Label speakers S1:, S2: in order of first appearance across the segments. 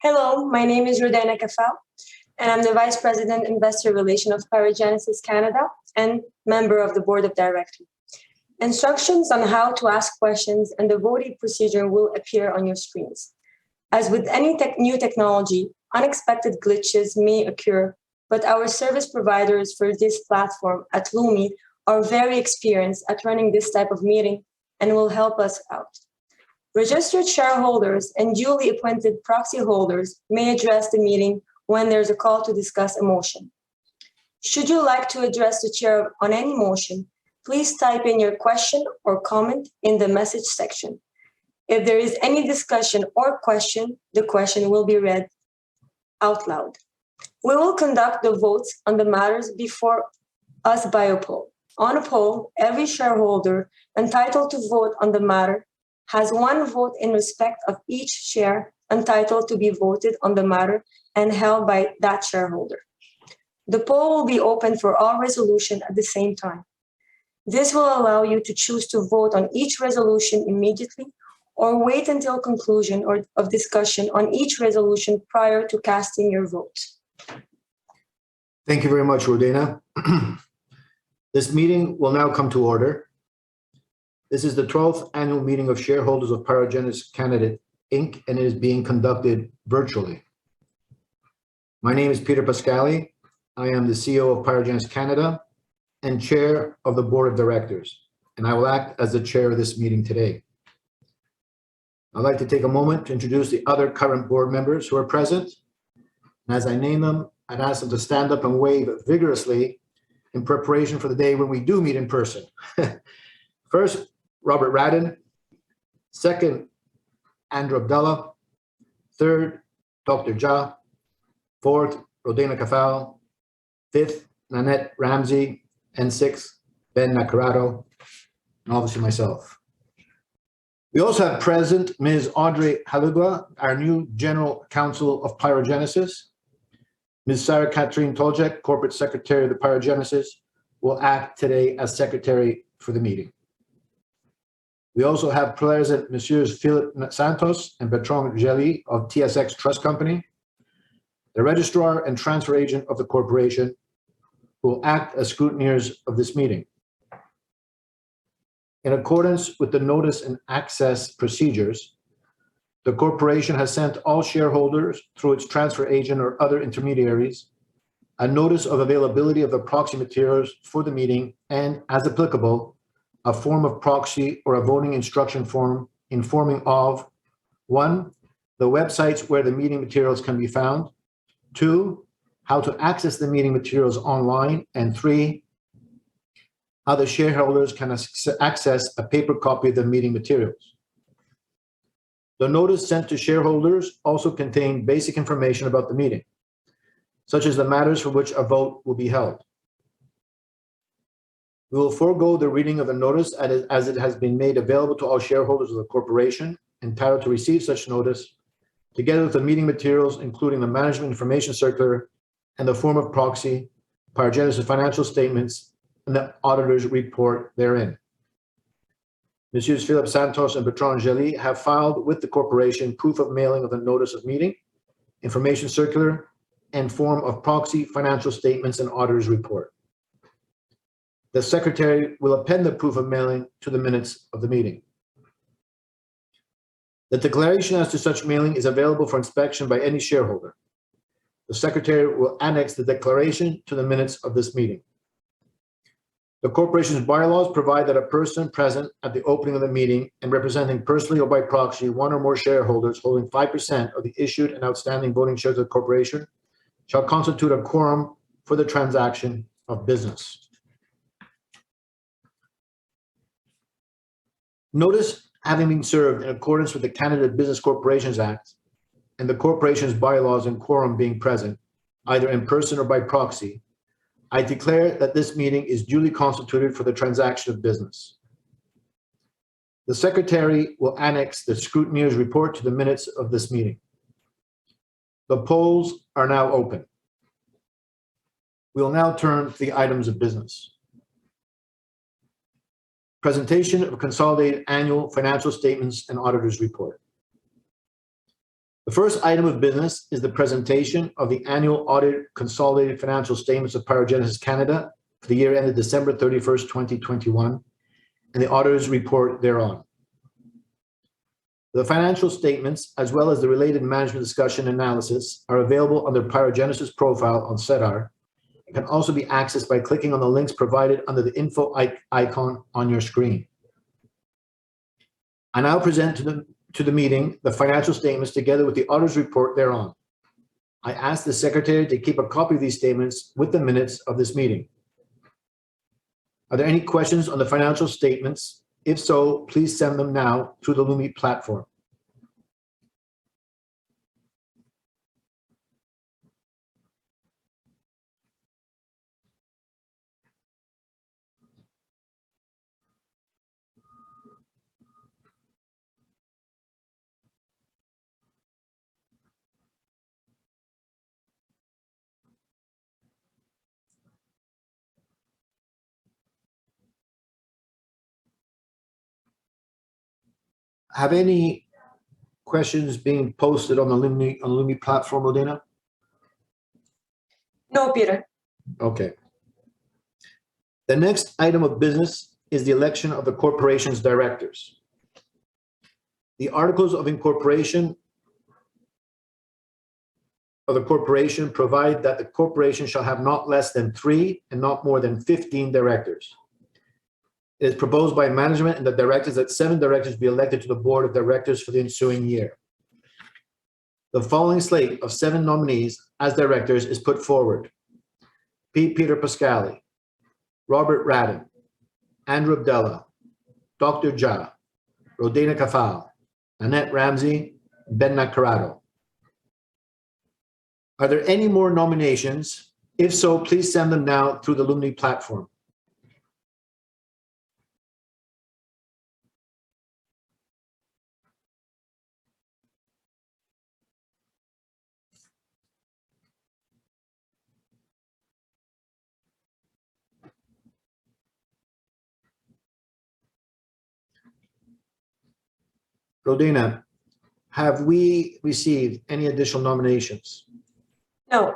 S1: Hello, my name is Rodena Kafal, and I'm the Vice President Investor Relations of PyroGenesis Canada and member of the Board of Directors. Instructions on how to ask questions and the voting procedure will appear on your screens. As with any new technology, unexpected glitches may occur, but our service providers for this platform at Lumi are very experienced at running this type of meeting and will help us out. Registered shareholders and duly appointed proxy holders may address the meeting when there's a call to discuss a motion. Should you like to address the chair on any motion, please type in your question or comment in the message section. If there is any discussion or question, the question will be read out loud. We will conduct the votes on the matters before us by a poll. On a poll, every shareholder entitled to vote on the matter has one vote in respect of each share entitled to be voted on the matter and held by that shareholder. The poll will be open for all resolutions at the same time. This will allow you to choose to vote on each resolution immediately or wait until conclusion of discussion on each resolution prior to casting your vote.
S2: Thank you very much, Rodena. This meeting will now come to order. This is the 12th annual meeting of shareholders of PyroGenesis Canada, Inc., and it is being conducted virtually. My name is Peter Pascali. I am the CEO of PyroGenesis Canada and Chair of the Board of Directors, and I will act as the chair of this meeting today. I'd like to take a moment to introduce the other current board members who are present. And as I name them, I'd ask them to stand up and wave vigorously in preparation for the day when we do meet in person. First, Robert Radin. Second, Andrew Abdallah. Third, Dr. Jha. Fourth, Rodena Kafal. Fifth, Nanette Ramsey. And sixth, Ben Nacarado, and obviously myself. We also have present Ms. Audrey Halugua, our new General Counsel of PyroGenesis. Ms. Sarah Catherine Toljek, Corporate Secretary of the PyroGenesis, will act today as Secretary for the meeting. We also have present Messieurs Philip Santos and Bertrand Gelly of TSX Trust Company, the Registrar and Transfer Agent of the Corporation, who will act as scrutineers of this meeting. In accordance with the notice and access procedures, the corporation has sent all shareholders through its transfer agent or other intermediaries a notice of availability of the proxy materials for the meeting and, as applicable, a form of proxy or a voting instruction form informing of 1, the websites where the meeting materials can be found, 2, how to access the meeting materials online, and 3, how the shareholders can access a paper copy of the meeting materials. The notice sent to shareholders also contained basic information about the meeting, such as the matters for which a vote will be held. We will forego the reading of the notice as it has been made available to all shareholders of the corporation entitled to receive such notice, together with the meeting materials, including the management information circular and the form of proxy, PyroGenesis financial statements, and the auditor's report therein. Messieurs Philip Santos and Bertrand Gelly have filed with the corporation proof of mailing of the notice of meeting, information circular, and form of proxy, financial statements, and auditor's report. The Secretary will append the proof of mailing to the minutes of the meeting. The declaration as to such mailing is available for inspection by any shareholder. The Secretary will annex the declaration to the minutes of this meeting. The corporation's bylaws provide that a person present at the opening of the meeting and representing personally or by proxy one or more shareholders holding 5% of the issued and outstanding voting shares of the corporation shall constitute a quorum for the transaction of business. Notice having been served in accordance with the Canada Business Corporations Act and the corporation's bylaws and quorum being present, either in person or by proxy, I declare that this meeting is duly constituted for the transaction of business. The Secretary will annex the scrutineer's report to the minutes of this meeting. The polls are now open. We will now turn to the items of business. Presentation of consolidated annual financial statements and auditor's report. The first item of business is the presentation of the annual audited consolidated financial statements of PyroGenesis Canada for the year ended December 31st, 2021, and the auditor's report thereon. The financial statements, as well as the related management discussion and analysis, are available under PyroGenesis profile on SEDAR. It can also be accessed by clicking on the links provided under the info icon on your screen. I now present to the meeting the financial statements together with the auditor's report thereon. I ask the secretary to keep a copy of these statements with the minutes of this meeting. Are there any questions on the financial statements? If so, please send them now through the Lumi platform. Have any questions being posted on the Lumi platform, Rodina?
S1: No, Peter.
S2: Okay. The next item of business is the election of the corporation's directors. The articles of incorporation of the corporation provide that the corporation shall have not less than 3 and not more than 15 directors. It is proposed by management and the directors that 7 directors be elected to the board of directors for the ensuing year. The following slate of 7 nominees as directors is put forward: Peter Pascali, Robert Radin, Andrew Abdallah, Dr. Ja, Rodina Kafal, Annette Ramsey, Ben Nacarado. Are there any more nominations? If so, please send them now through the Lumi platform. Rodina, have we received any additional nominations?
S1: No.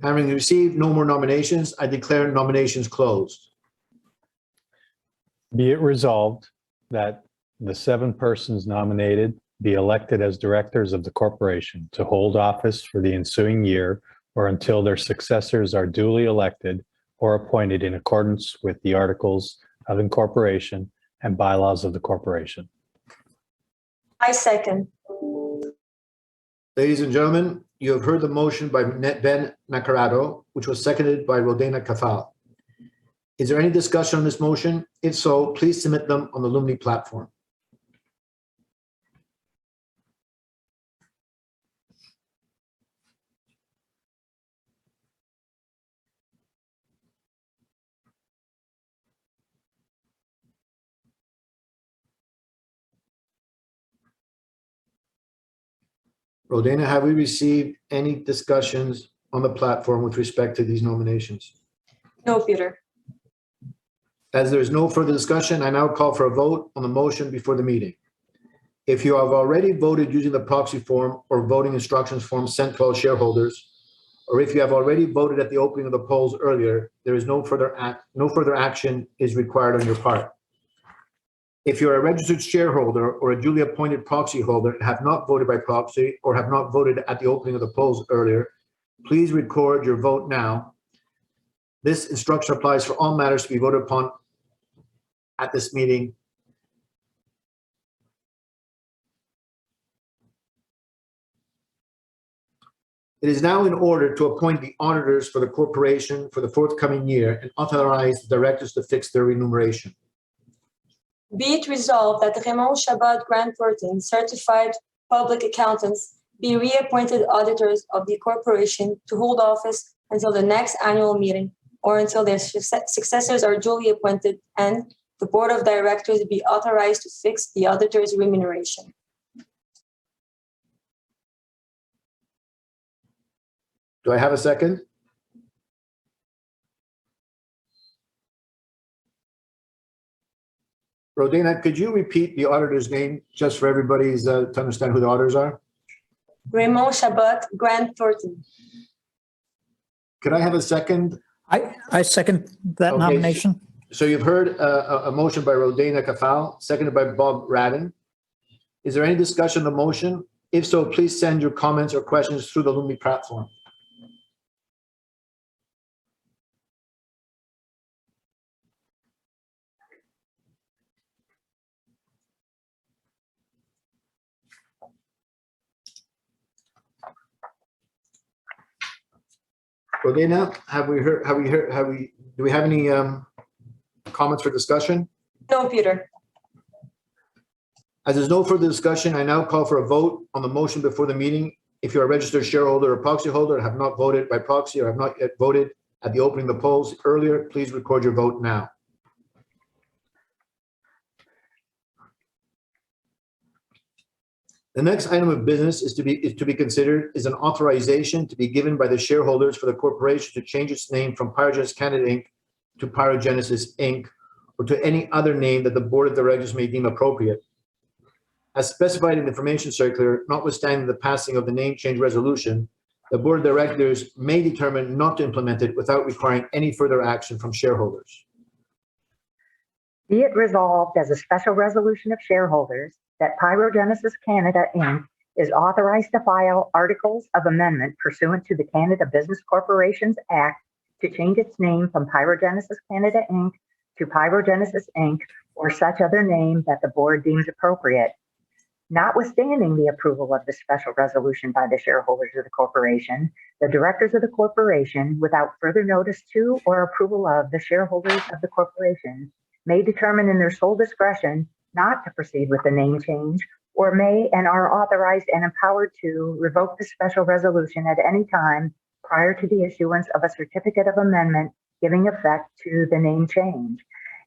S2: Having received no more nominations, I declare nominations closed.
S3: Be it resolved that the 7 persons nominated be elected as directors of the corporation to hold office for the ensuing year or until their successors are duly elected or appointed in accordance with the articles of incorporation and bylaws of the corporation.
S1: I second.
S2: Ladies and gentlemen, you have heard the motion by Ben Nacarado, which was seconded by Rodina Kafal. Is there any discussion on this motion? If so, please submit them on the Lumi platform. Rodina, have we received any discussions on the platform with respect to these nominations?
S1: No, Peter.
S2: As there is no further discussion, I now call for a vote on the motion before the meeting. If you have already voted using the proxy form or voting instructions form sent to all shareholders, or if you have already voted at the opening of the polls earlier, there is no further action is required on your part. If you're a registered shareholder or a duly appointed proxy holder and have not voted by proxy or have not voted at the opening of the polls earlier, please record your vote now. This instruction applies for all matters to be voted upon at this meeting. It is now in order to appoint the auditors for the corporation for the forthcoming year and authorize the directors to fix their remuneration.
S1: Be it resolved that Raymond Chabot Grant Thornton, certified public accountants, be reappointed auditors of the corporation to hold office until the next annual meeting or until their successors are duly appointed, and the board of directors be authorized to fix the auditor's remuneration.
S2: Do I have a second? Rodina, could you repeat the auditor's name just for everybody's to understand who the auditors are?
S1: Raymond Chabot, Grant Thornton.
S2: Could I have a second?
S4: I second that
S2: Okay,
S4: nomination.
S2: So you've heard a motion by Rodena Kafal, seconded by Bob Radin. Is there any discussion on the motion? If so, please send your comments or questions through the Lumi platform. Rodena, do we have any comments for discussion?
S1: No, Peter.
S2: As there's no further discussion, I now call for a vote on the motion before the meeting. If you're a registered shareholder or proxy holder and have not voted by proxy or have not yet voted at the opening of the polls earlier, please record your vote now. The next item of business is to be considered is an authorization to be given by the shareholders for the corporation to change its name from PyroGenesis Canada Inc. to PyroGenesis Inc. or to any other name that the board of directors may deem appropriate. As specified in the information circular, notwithstanding the passing of the name change resolution, the board of directors may determine not to implement it without requiring any further action from shareholders.
S5: Be it resolved as a special resolution of shareholders that PyroGenesis Canada Inc. is authorized to file articles of amendment pursuant to the Canada Business Corporations Act to change its name from PyroGenesis Canada Inc. to PyroGenesis Inc. or such other name that the board deems appropriate. Notwithstanding the approval of the special resolution by the shareholders of the corporation, the directors of the corporation, without further notice to or approval of the shareholders of the corporation, may determine in their sole discretion not to proceed with the name change, or may and are authorized and empowered to revoke the special resolution at any time prior to the issuance of a certificate of amendment giving effect to the name change.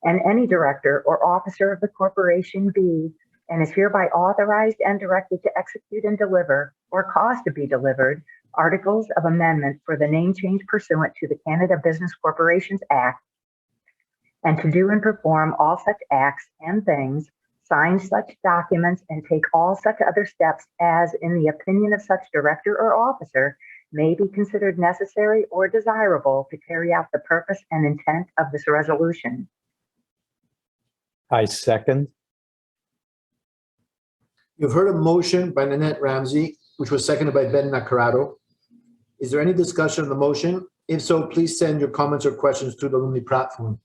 S5: And any director or officer of the corporation be and is hereby authorized and directed to execute and deliver or cause to be delivered articles of amendment for the name change pursuant to the Canada Business Corporations Act, and to do and perform all such acts and things, sign such documents, and take all such other steps as, in the opinion of such director or officer, may be considered necessary or desirable to carry out the purpose and intent of this resolution.
S3: I second.
S2: You've heard a motion by Nanette Ramsey, which was seconded by Ben Nacarado. Is there any discussion on the motion? If so, please send your comments or questions through the Lumi platform.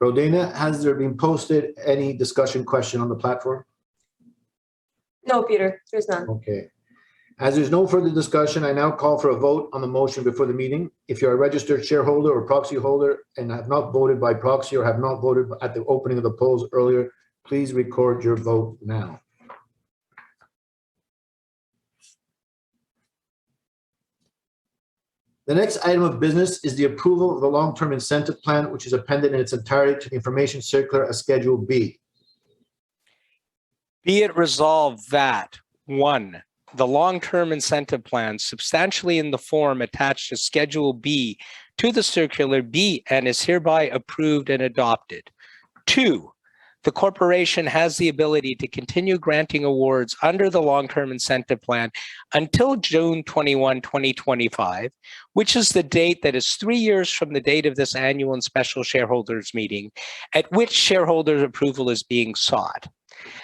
S2: Rodena, has there been posted any discussion question on the platform?
S1: No, Peter, there's none.
S2: Okay. As there's no further discussion, I now call for a vote on the motion before the meeting. If you're a registered shareholder or proxy holder and have not voted by proxy or have not voted at the opening of the polls earlier, please record your vote now. The next item of business is the approval of the long-term incentive plan, which is appended in its entirety to the information circular as Schedule B.
S6: Be it resolved that, 1, the long-term incentive plan substantially in the form attached to Schedule B to the circular be and is hereby approved and adopted. 2, the corporation has the ability to continue granting awards under the long-term incentive plan until June 21, 2025, which is the date that is 3 years from the date of this annual and special shareholders meeting, at which shareholders' approval is being sought.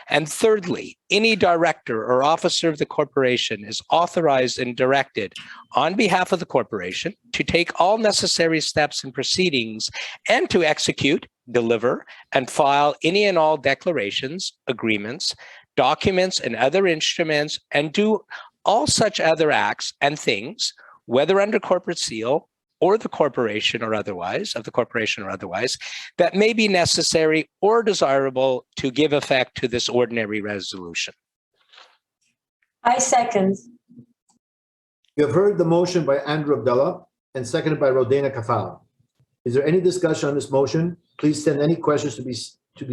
S6: And thirdly, any director or officer of the corporation is authorized and directed on behalf of the corporation to take all necessary steps and proceedings and to execute, deliver, and file any and all declarations, agreements, documents, and other instruments, and do all such other acts and things, whether under corporate seal or the corporation or otherwise, that may be necessary or desirable to give effect to this ordinary resolution.
S1: I second.
S2: You have heard the motion by Andrew Abdullah and seconded by Rodena Kafal. Is there any discussion on this motion? Please send any questions to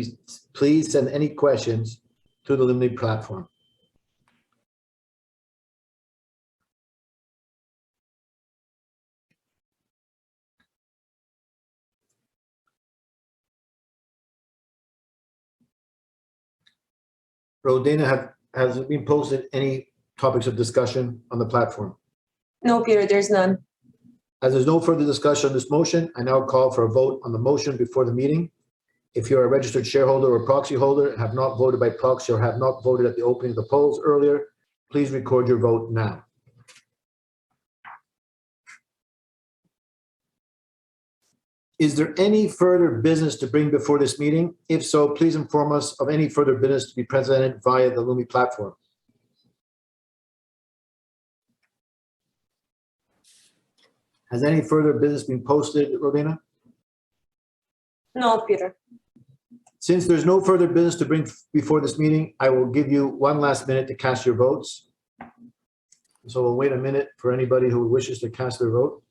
S2: the Lumi platform. Rodina, has it been posted any topics of discussion on the platform?
S1: No, Peter, there's none.
S2: As there's no further discussion on this motion, I now call for a vote on the motion before the meeting. If you're a registered shareholder or proxy holder and have not voted by proxy or have not voted at the opening of the polls earlier, please record your vote now. Is there any further business to bring before this meeting? If so, please inform us of any further business to be presented via the Lumi platform. Has any further business been posted, Rodina?
S1: No, Peter.
S2: Since there's no further business to bring before this meeting, I will give you one last minute to cast your votes. So we'll wait a minute for anybody who wishes to cast their vote.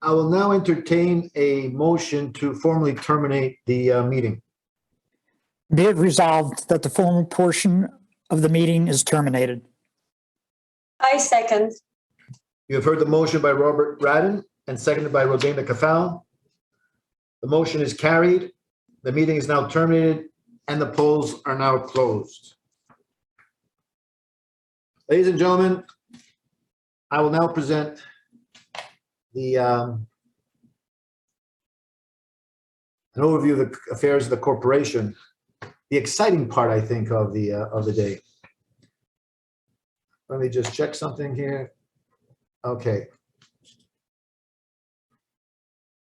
S2: I will now entertain a motion to formally terminate the meeting.
S4: Be it resolved that the formal portion of the meeting is terminated.
S1: I second.
S2: You have heard the motion by Robert Radin and seconded by Rodina Kafal. The motion is carried. The meeting is now terminated and the polls are now closed. Ladies and gentlemen, I will now present the an overview of the affairs of the corporation, the exciting part, I think, of the day. Let me just check something here. Okay.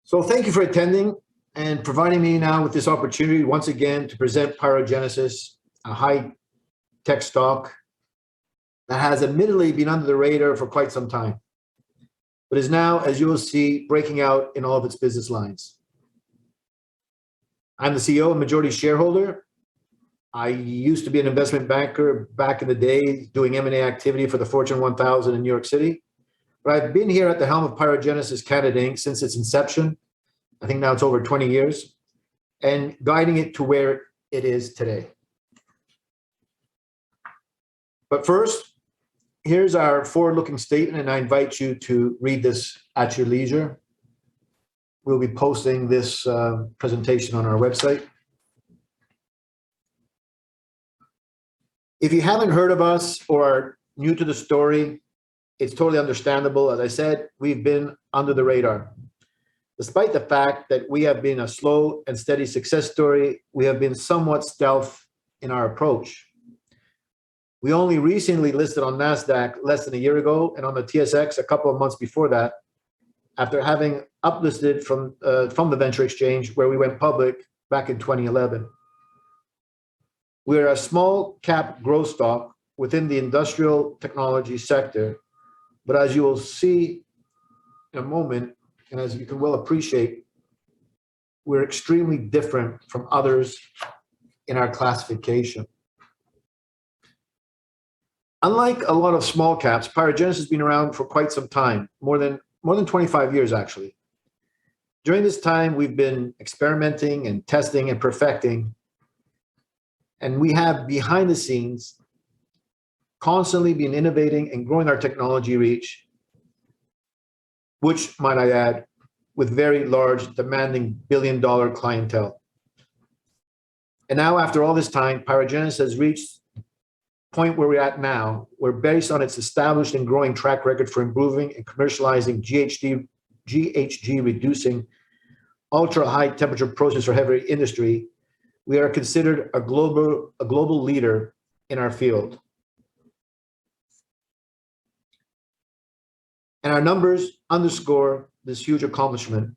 S2: So thank you for attending and providing me now with this opportunity once again to present PyroGenesis, a high-tech stock that has admittedly been under the radar for quite some time, but is now, as you will see, breaking out in all of its business lines. I'm the CEO and majority shareholder. I used to be an investment banker back in the day doing M&A activity for the Fortune 1000 in New York City. But I've been here at the helm of PyroGenesis Canada Inc. since its inception. I think now it's over 20 years, and guiding it to where it is today. But first, here's our forward-looking statement, and I invite you to read this at your leisure. We'll be posting this presentation on our website. If you haven't heard of us or are new to the story, it's totally understandable. As I said, we've been under the radar. Despite the fact that we have been a slow and steady success story, we have been somewhat stealth in our approach. We only recently listed on NASDAQ less than a year ago and on the TSX a couple of months before that, after having uplisted from the venture exchange where we went public back in 2011. We're a small cap growth stock within the industrial technology sector, but as you will see in a moment, and as you can well appreciate, we're extremely different from others in our classification. Unlike a lot of small caps, PyroGenesis has been around for quite some time, more than 25 years actually. During this time, we've been experimenting and testing and perfecting, and we have behind the scenes constantly been innovating and growing our technology reach, which, might I add, with very large, demanding billion-dollar clientele. And now, after all this time, PyroGenesis has reached the point where we're at now, where based on its established and growing track record for improving and commercializing GHG reducing ultra-high temperature process for heavy industry, we are considered a global leader in our field. And our numbers underscore this huge accomplishment,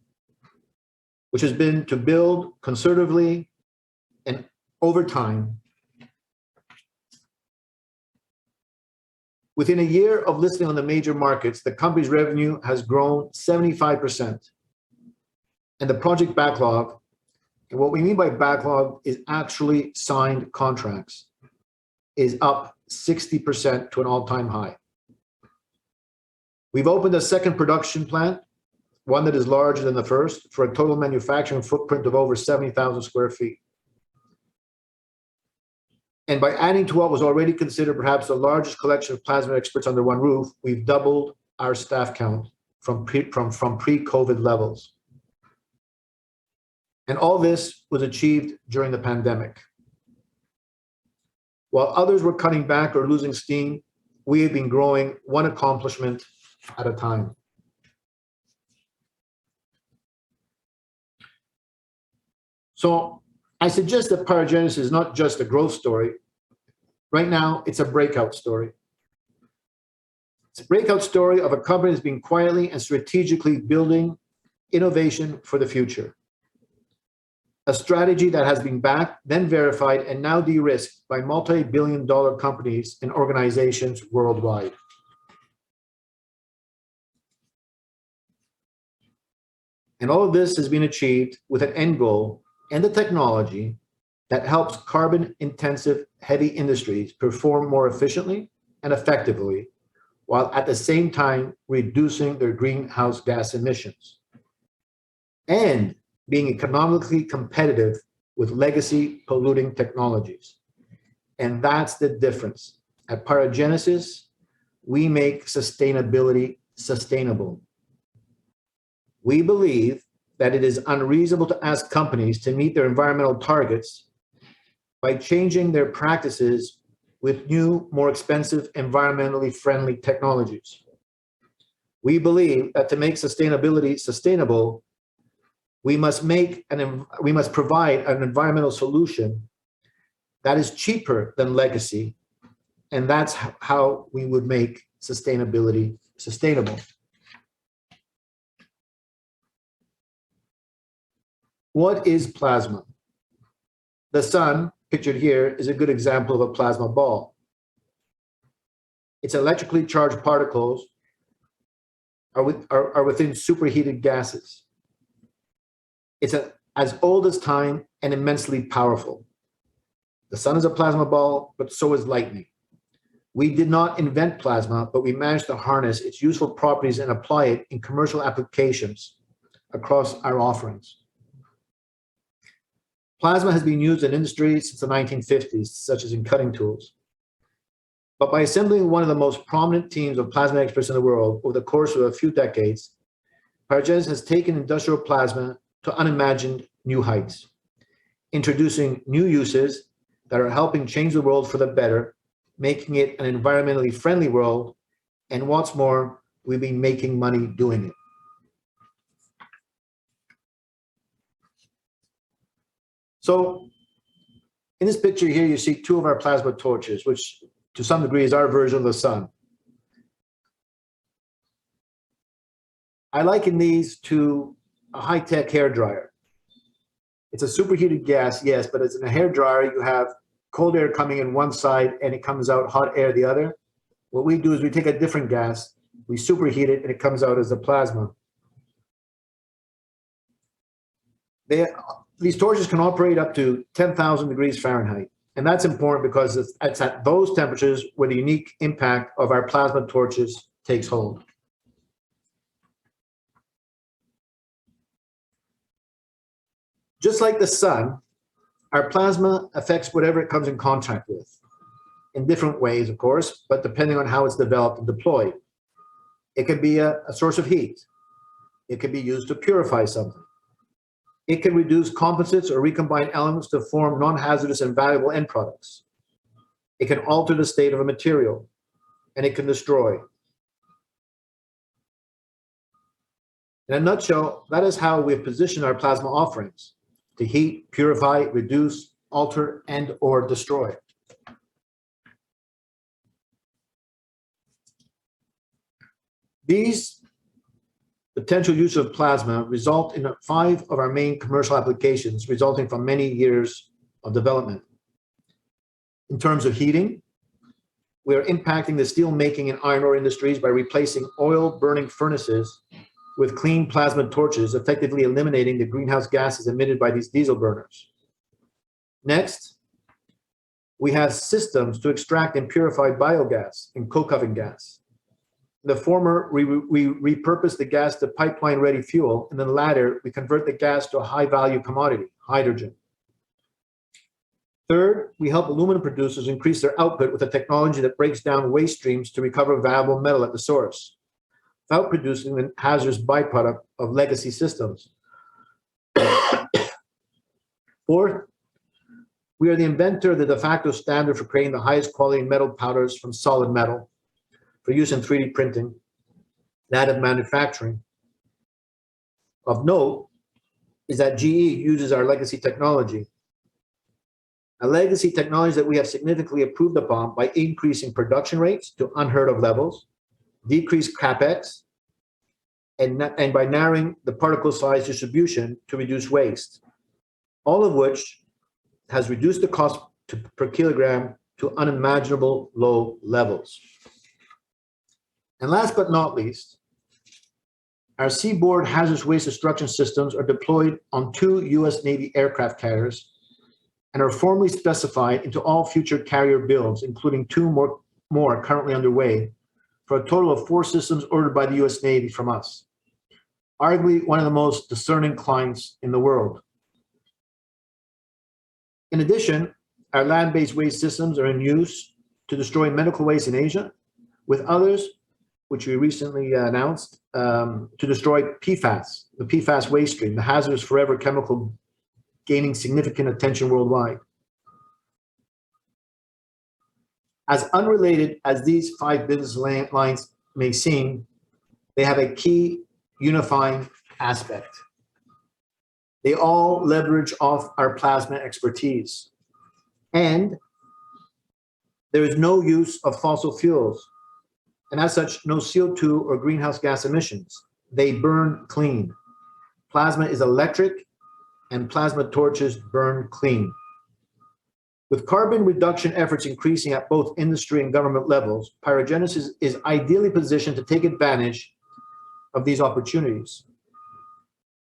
S2: which has been to build conservatively and over time. Within a year of listing on the major markets, the company's revenue has grown 75%. And the project backlog, and what we mean by backlog is actually signed contracts, is up 60% to an all-time high. We've opened a second production plant, one that is larger than the first, for a total manufacturing footprint of over 70,000 square feet. And by adding to what was already considered perhaps the largest collection of plasma experts under one roof, we've doubled our staff count from pre-COVID levels. And all this was achieved during the pandemic. While others were cutting back or losing steam, we have been growing one accomplishment at a time. So I suggest that PyroGenesis is not just a growth story. Right now, it's a breakout story. It's a breakout story of a company that's been quietly and strategically building innovation for the future. A strategy that has been backed, then verified, and now de-risked by multi-billion-dollar companies and organizations worldwide. And all of this has been achieved with an end goal and the technology that helps carbon-intensive heavy industries perform more efficiently and effectively, while at the same time reducing their greenhouse gas emissions and being economically competitive with legacy polluting technologies. And that's the difference. At PyroGenesis, we make sustainability sustainable. We believe that it is unreasonable to ask companies to meet their environmental targets by changing their practices with new, more expensive, environmentally friendly technologies. We believe that to make sustainability sustainable, we must provide an environmental solution that is cheaper than legacy, and that's how we would make sustainability sustainable. What is plasma? The sun, pictured here, is a good example of a plasma ball. Its electrically charged particles are within superheated gases. It's as old as time and immensely powerful. The sun is a plasma ball, but so is lightning. We did not invent plasma, but we managed to harness its useful properties and apply it in commercial applications across our offerings. Plasma has been used in industry since the 1950s, such as in cutting tools. But by assembling one of the most prominent teams of plasma experts in the world over the course of a few decades, PyroGenesis has taken industrial plasma to unimagined new heights, introducing new uses that are helping change the world for the better, making it an environmentally friendly world, and what's more, we've been making money doing it. So in this picture here, you see two of our plasma torches, which to some degree is our version of the sun. I liken these to a high-tech hair dryer. It's a superheated gas, yes, but it's in a hair dryer. You have cold air coming in one side and it comes out hot air the other. What we do is we take a different gas, we superheat it, and it comes out as a plasma. These torches can operate up to 10,000 degrees Fahrenheit. And that's important because it's at those temperatures where the unique impact of our plasma torches takes hold. Just like the sun, our plasma affects whatever it comes in contact with, in different ways, of course, but depending on how it's developed and deployed. It can be a source of heat. It can be used to purify something. It can reduce composites or recombine elements to form non-hazardous and valuable end products. It can alter the state of a material, and it can destroy. In a nutshell, that is how we've positioned our plasma offerings: to heat, purify, reduce, alter, and/or destroy. These potential use of plasma result in 5 of our main commercial applications, resulting from many years of development. In terms of heating, we are impacting the steel making and iron ore industries by replacing oil burning furnaces with clean plasma torches, effectively eliminating the greenhouse gases emitted by these diesel burners. Next, we have systems to extract and purify biogas and coke oven gas. In the former, we repurpose the gas to pipeline-ready fuel. In the latter, we convert the gas to a high-value commodity, hydrogen. Third, we help aluminum producers increase their output with a technology that breaks down waste streams to recover valuable metal at the source, without producing a hazardous byproduct of legacy systems. Fourth, we are the inventor of the de facto standard for creating the highest quality metal powders from solid metal for use in 3D printing, additive manufacturing. Of note is that GE uses our legacy technology. A legacy technology that we have significantly improved upon by increasing production rates to unheard of levels, decreased capex, and by narrowing the particle size distribution to reduce waste, all of which has reduced the cost per kilogram to unimaginable low levels. And last but not least, our seaboard hazardous waste destruction systems are deployed on 2 U.S. Navy aircraft carriers and are formally specified into all future carrier builds, including 2 more currently underway, for a total of 4 systems ordered by the U.S. Navy from us. Arguably one of the most discerning clients in the world. In addition, our land-based waste systems are in use to destroy medical waste in Asia, with others, which we recently announced, to destroy PFAS, the PFAS waste stream, the hazardous forever chemical gaining significant attention worldwide. As unrelated as these 5 business lines may seem, they have a key unifying aspect. They all leverage off our plasma expertise. And there is no use of fossil fuels. And as such, no CO2 or greenhouse gas emissions. They burn clean. Plasma is electric and plasma torches burn clean. With carbon reduction efforts increasing at both industry and government levels, PyroGenesis is ideally positioned to take advantage of these opportunities.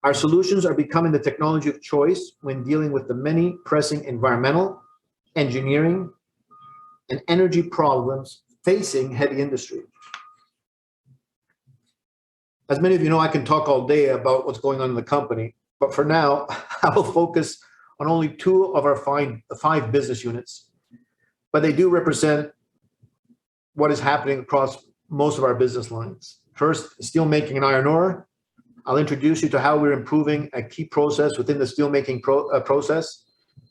S2: Our solutions are becoming the technology of choice when dealing with the many pressing environmental, engineering, and energy problems facing heavy industry. As many of you know, I can talk all day about what's going on in the company, but for now, I will focus on only 2 of our 5 business units, but they do represent what is happening across most of our business lines. First, steelmaking and iron ore. I'll introduce you to how we're improving a key process within the steelmaking process,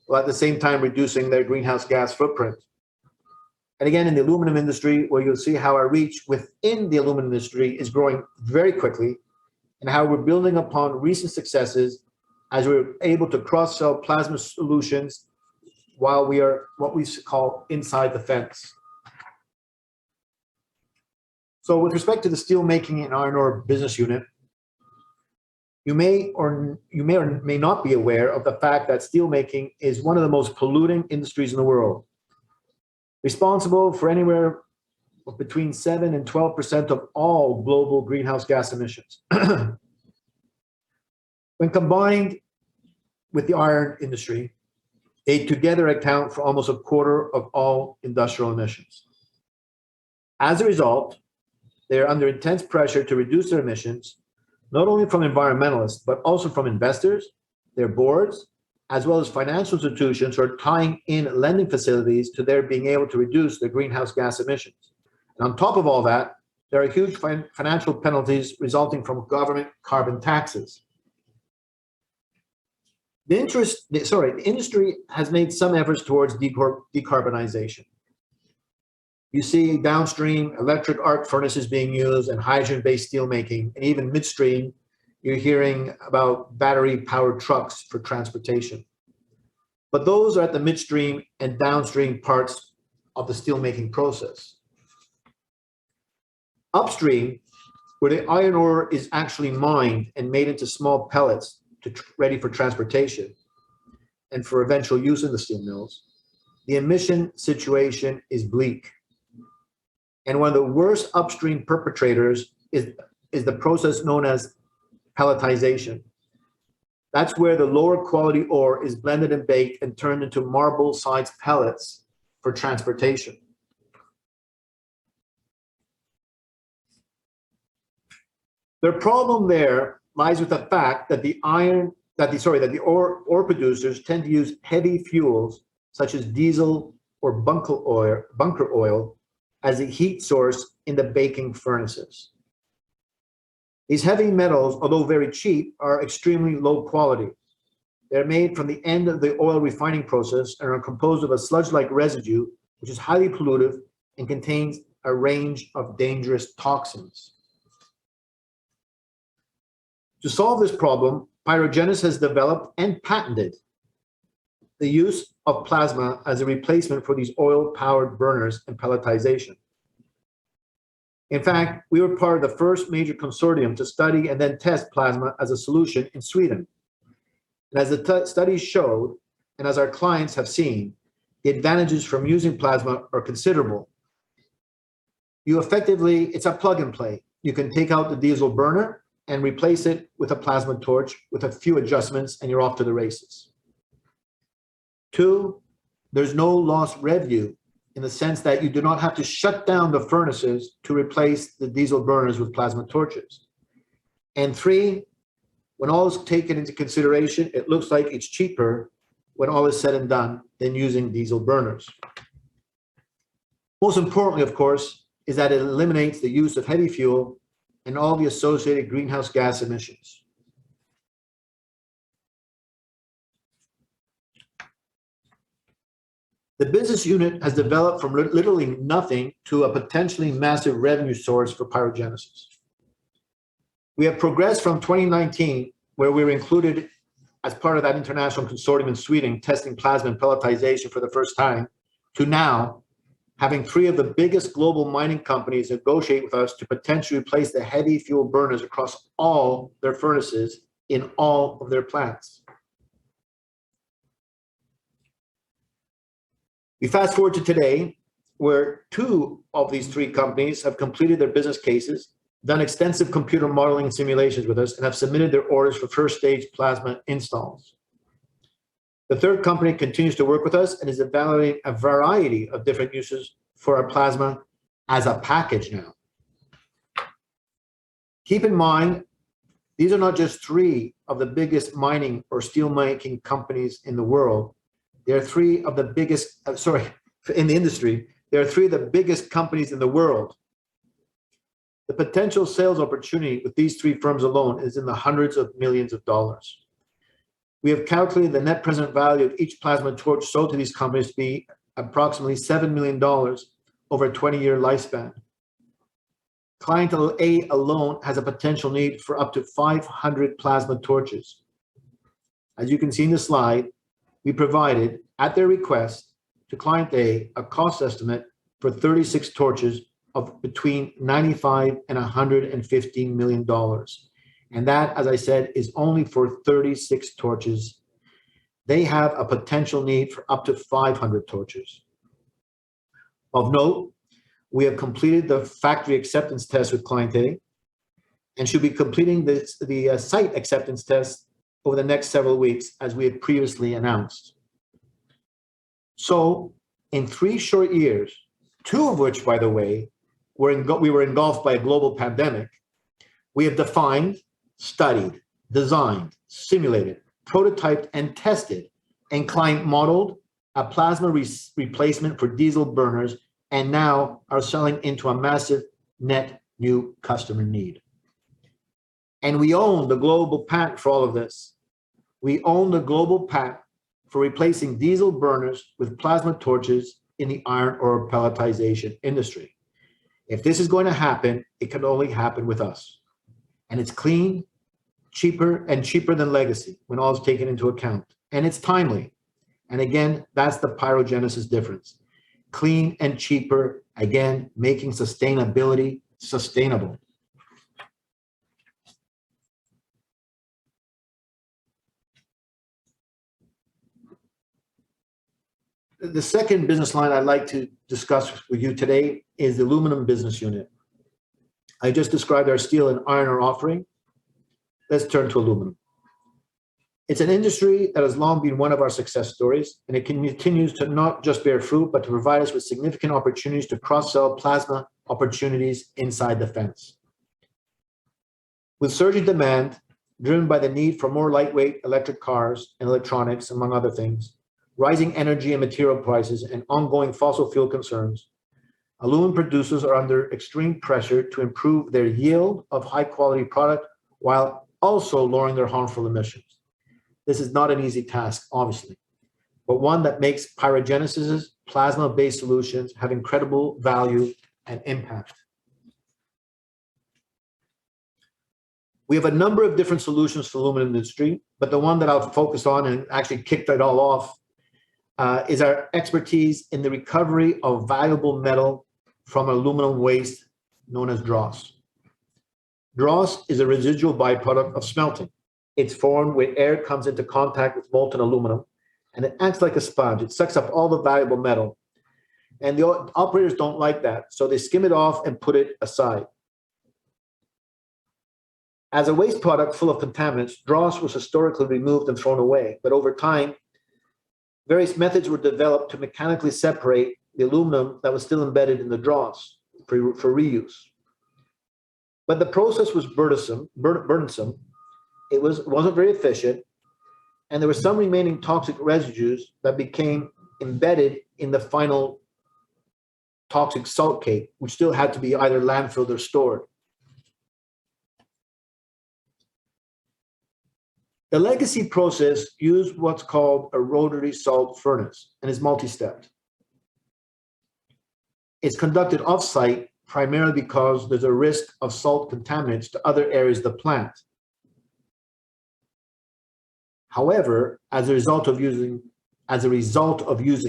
S2: while at the same time reducing their greenhouse gas footprint. And again, in the aluminum industry, where you'll see how our reach within the aluminum industry is growing very quickly, and how we're building upon recent successes as we're able to cross-sell plasma solutions while we are what we call inside the fence. So with respect to the steelmaking and iron ore business unit, you may or may not be aware of the fact that steelmaking is one of the most polluting industries in the world, responsible for anywhere between 7 and 12% of all global greenhouse gas emissions. When combined with the iron industry, they together account for almost 1/4 of all industrial emissions. As a result, they are under intense pressure to reduce their emissions, not only from environmentalists, but also from investors, their boards, as well as financial institutions who are tying in lending facilities to their being able to reduce their greenhouse gas emissions. And on top of all that, there are huge financial penalties resulting from government carbon taxes. The industry has made some efforts towards decarbonization. You see downstream electric arc furnaces being used and hydrogen-based steelmaking, and even midstream, you're hearing about battery-powered trucks for transportation. But those are at the midstream and downstream parts of the steelmaking process. Upstream, where the iron ore is actually mined and made into small pellets ready for transportation and for eventual use in the steel mills, the emission situation is bleak. And one of the worst upstream perpetrators is the process known as pelletization. That's where the lower quality ore is blended and baked and turned into marble-sized pellets for transportation. The problem there lies with the fact that the ore producers tend to use heavy fuels such as diesel or bunker oil as a heat source in the baking furnaces. These heavy metals, although very cheap, are extremely low quality. They're made from the end of the oil refining process and are composed of a sludge-like residue, which is highly pollutive and contains a range of dangerous toxins. To solve this problem, PyroGenesis has developed and patented the use of plasma as a replacement for these oil-powered burners and pelletization. In fact, we were part of the first major consortium to study and then test plasma as a solution in Sweden. And as the studies showed, and as our clients have seen, the advantages from using plasma are considerable. It's a plug and play. You can take out the diesel burner and replace it with a plasma torch with a few adjustments, and you're off to the races. 2, there's no lost revenue in the sense that you do not have to shut down the furnaces to replace the diesel burners with plasma torches. And 3, when all is taken into consideration, it looks like it's cheaper when all is said and done than using diesel burners. Most importantly, of course, is that it eliminates the use of heavy fuel and all the associated greenhouse gas emissions. The business unit has developed from literally nothing to a potentially massive revenue source for PyroGenesis. We have progressed from 2019, where we were included as part of that international consortium in Sweden, testing plasma and pelletization for the first time, to now having 3 of the biggest global mining companies negotiate with us to potentially replace the heavy fuel burners across all their furnaces in all of their plants. We fast forward to today, where 2 of these 3 companies have completed their business cases, done extensive computer modeling and simulations with us, and have submitted their orders for first stage plasma installs. The 3rd company continues to work with us and is evaluating a variety of different uses for our plasma as a package now. Keep in mind, these are not just 3 of the biggest mining or steel making companies in the world. There are 3 of the biggest, in the industry, there are 3 of the biggest companies in the world. The potential sales opportunity with these 3 firms alone is in the hundreds of millions of dollars. We have calculated the net present value of each plasma torch sold to these companies to be approximately $7 million over a 20-year lifespan. Clientele A alone has a potential need for up to 500 plasma torches. As you can see in the slide, we provided, at their request, to client A a cost estimate for 36 torches of between $95 and $115 million. And that, as I said, is only for 36 torches. They have a potential need for up to 500 torches. Of note, we have completed the factory acceptance test with client A and should be completing the site acceptance test over the next several weeks, as we had previously announced. So, in 3 short years, 2 of which, by the way, we were engulfed by a global pandemic, we have defined, studied, designed, simulated, prototyped, and tested, and client modeled a plasma replacement for diesel burners, and now are selling into a massive net new customer need. And we own the global patent for all of this. We own the global patent for replacing diesel burners with plasma torches in the iron ore pelletization industry. If this is going to happen, it can only happen with us. And it's clean, cheaper than legacy when all is taken into account. And it's timely. And again, that's the PyroGenesis difference. Clean and cheaper, again, making sustainability sustainable. The second business line I'd like to discuss with you today is the aluminum business unit. I just described our steel and iron ore offering. Let's turn to aluminum. It's an industry that has long been one of our success stories, and it continues to not just bear fruit, but to provide us with significant opportunities to cross-sell plasma opportunities inside the fence. With surging demand, driven by the need for more lightweight electric cars and electronics, among other things, rising energy and material prices, and ongoing fossil fuel concerns, aluminum producers are under extreme pressure to improve their yield of high-quality product while also lowering their harmful emissions. This is not an easy task, obviously, but one that makes PyroGenesis's plasma-based solutions have incredible value and impact. We have a number of different solutions for the aluminum industry, but the one that I'll focus on and actually kicked it all off is our expertise in the recovery of valuable metal from aluminum waste known as dross. Dross is a residual byproduct of smelting. It's formed when air comes into contact with molten aluminum, and it acts like a sponge. It sucks up all the valuable metal. And the operators don't like that, so they skim it off and put it aside. As a waste product full of contaminants, dross was historically removed and thrown away, but over time, various methods were developed to mechanically separate the aluminum that was still embedded in the dross for reuse. But the process was burdensome. It wasn't very efficient, and there were some remaining toxic residues that became embedded in the final toxic salt cake, which still had to be either landfilled or stored. The legacy process used what's called a rotary salt furnace and is multi-stepped. It's conducted off-site primarily because there's a risk of salt contaminants to other areas of the plant. However, as a result of using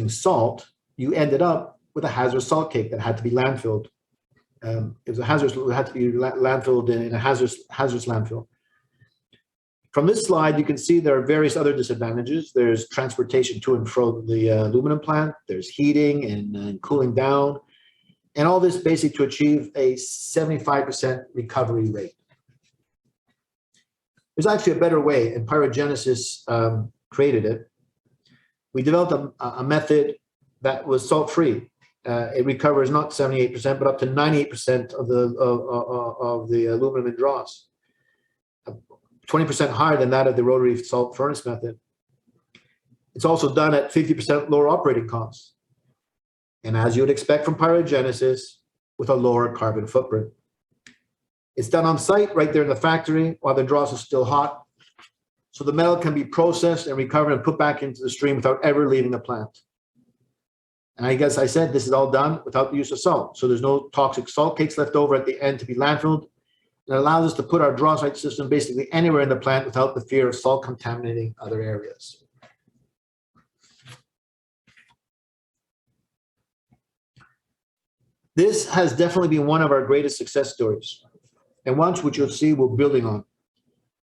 S2: salt, you ended up with a hazardous salt cake that had to be landfilled. It had to be landfilled in a hazardous landfill. From this slide, you can see there are various other disadvantages. There's transportation to and from the aluminum plant. There's heating and cooling down, and all this basically to achieve a 75% recovery rate. There's actually a better way, and PyroGenesis created it. We developed a method that was salt-free. It recovers not 78%, but up to 98% of the aluminum in dross. 20% higher than that of the rotary salt furnace method. It's also done at 50% lower operating costs. And as you would expect from PyroGenesis, with a lower carbon footprint. It's done on site right there in the factory while the dross is still hot. So the metal can be processed and recovered and put back into the stream without ever leaving the plant. And I guess I said this is all done without the use of salt. So there's no toxic salt cakes left over at the end to be landfilled. It allows us to put our dross-site system basically anywhere in the plant without the fear of salt contaminating other areas. This has definitely been one of our greatest success stories, and ones which you'll see we're building on.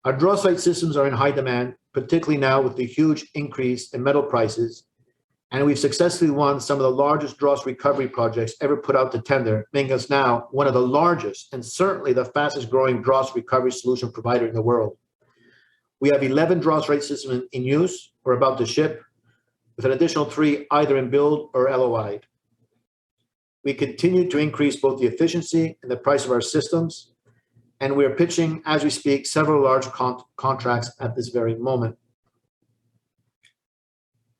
S2: Our dross-site systems are in high demand, particularly now with the huge increase in metal prices, and we've successfully won some of the largest dross recovery projects ever put out to tender, making us now one of the largest and certainly the fastest growing dross recovery solution provider in the world. We have 11 dross-rate systems in use or about to ship, with an additional 3 either in build or LOI'd. We continue to increase both the efficiency and the price of our systems, and we are pitching, as we speak, several large contracts at this very moment.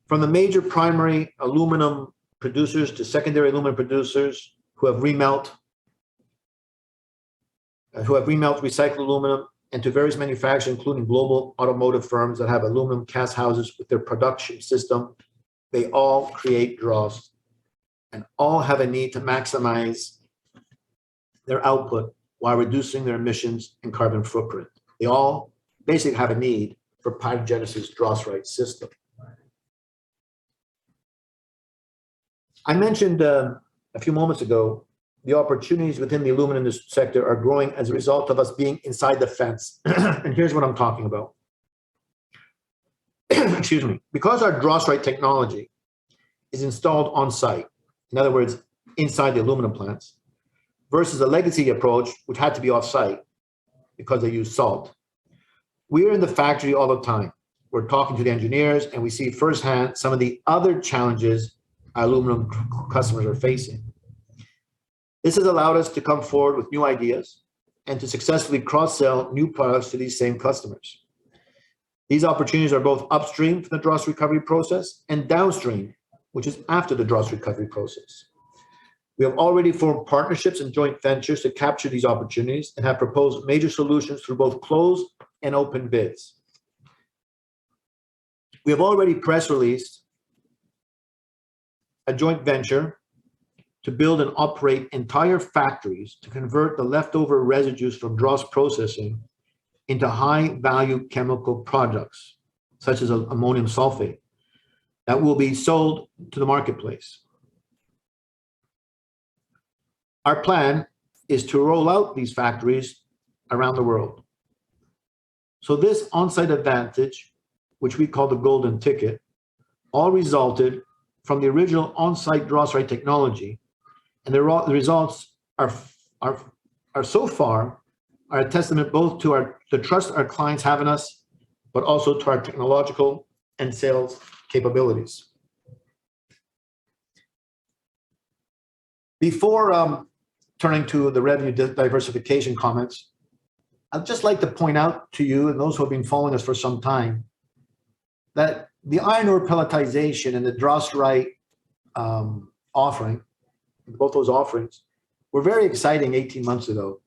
S2: From the major primary aluminum producers to secondary aluminum producers who have remelt recycled aluminum, and to various manufacturers, including global automotive firms that have aluminum cast houses with their production system, they all create dross and all have a need to maximize their output while reducing their emissions and carbon footprint. They all basically have a need for PyroGenesis dross-rite system. I mentioned a few moments ago, the opportunities within the aluminum sector are growing as a result of us being inside the fence. And here's what I'm talking about. Excuse me. Because our dross-rite technology is installed on site, in other words, inside the aluminum plants, versus a legacy approach, which had to be off site because they use salt. We're in the factory all the time. We're talking to the engineers, and we see firsthand some of the other challenges our aluminum customers are facing. This has allowed us to come forward with new ideas and to successfully cross-sell new products to these same customers. These opportunities are both upstream from the dross recovery process and downstream, which is after the dross recovery process. We have already formed partnerships and joint ventures to capture these opportunities and have proposed major solutions through both closed and open bids. We have already press released a joint venture to build and operate entire factories to convert the leftover residues from dross processing into high-value chemical products, such as ammonium sulfate, that will be sold to the marketplace. Our plan is to roll out these factories around the world. So this on-site advantage, which we call the golden ticket, all resulted from the original on-site dross-right technology, and the results are so far are a testament both to the trust our clients have in us, but also to our technological and sales capabilities. Before turning to the revenue diversification comments, I'd just like to point out to you and those who have been following us for some time that the iron ore pelletization and the dross-right offering, both those offerings, were very exciting 18 months ago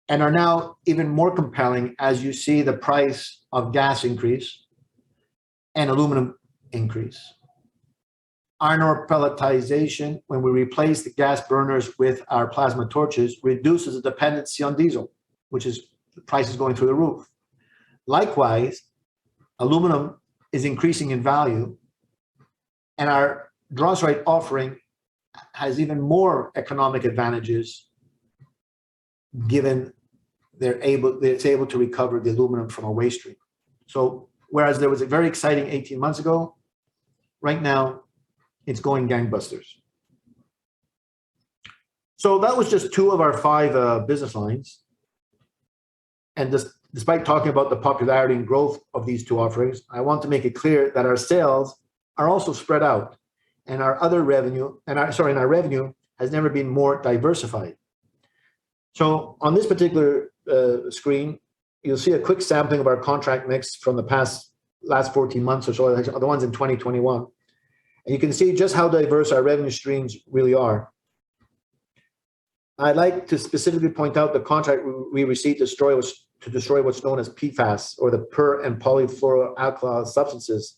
S2: and are now even more compelling as you see the price of gas increase and aluminum increase. Iron ore pelletization, when we replace the gas burners with our plasma torches, reduces the dependency on diesel, which is the price is going through the roof. Likewise, aluminum is increasing in value, and our dross-right offering has even more economic advantages given it's able to recover the aluminum from a waste stream. So whereas there was a very exciting 18 months ago, right now it's going gangbusters. So that was just 2 of our 5 business lines. And despite talking about the popularity and growth of these 2 offerings, I want to make it clear that our sales are also spread out, and our revenue has never been more diversified. So on this particular screen, you'll see a quick sampling of our contract mix from the last 14 months or so, the ones in 2021. And you can see just how diverse our revenue streams really are. I'd like to specifically point out the contract we received to destroy what's known as PFAS, or the per and polyfluoroalkyl substances,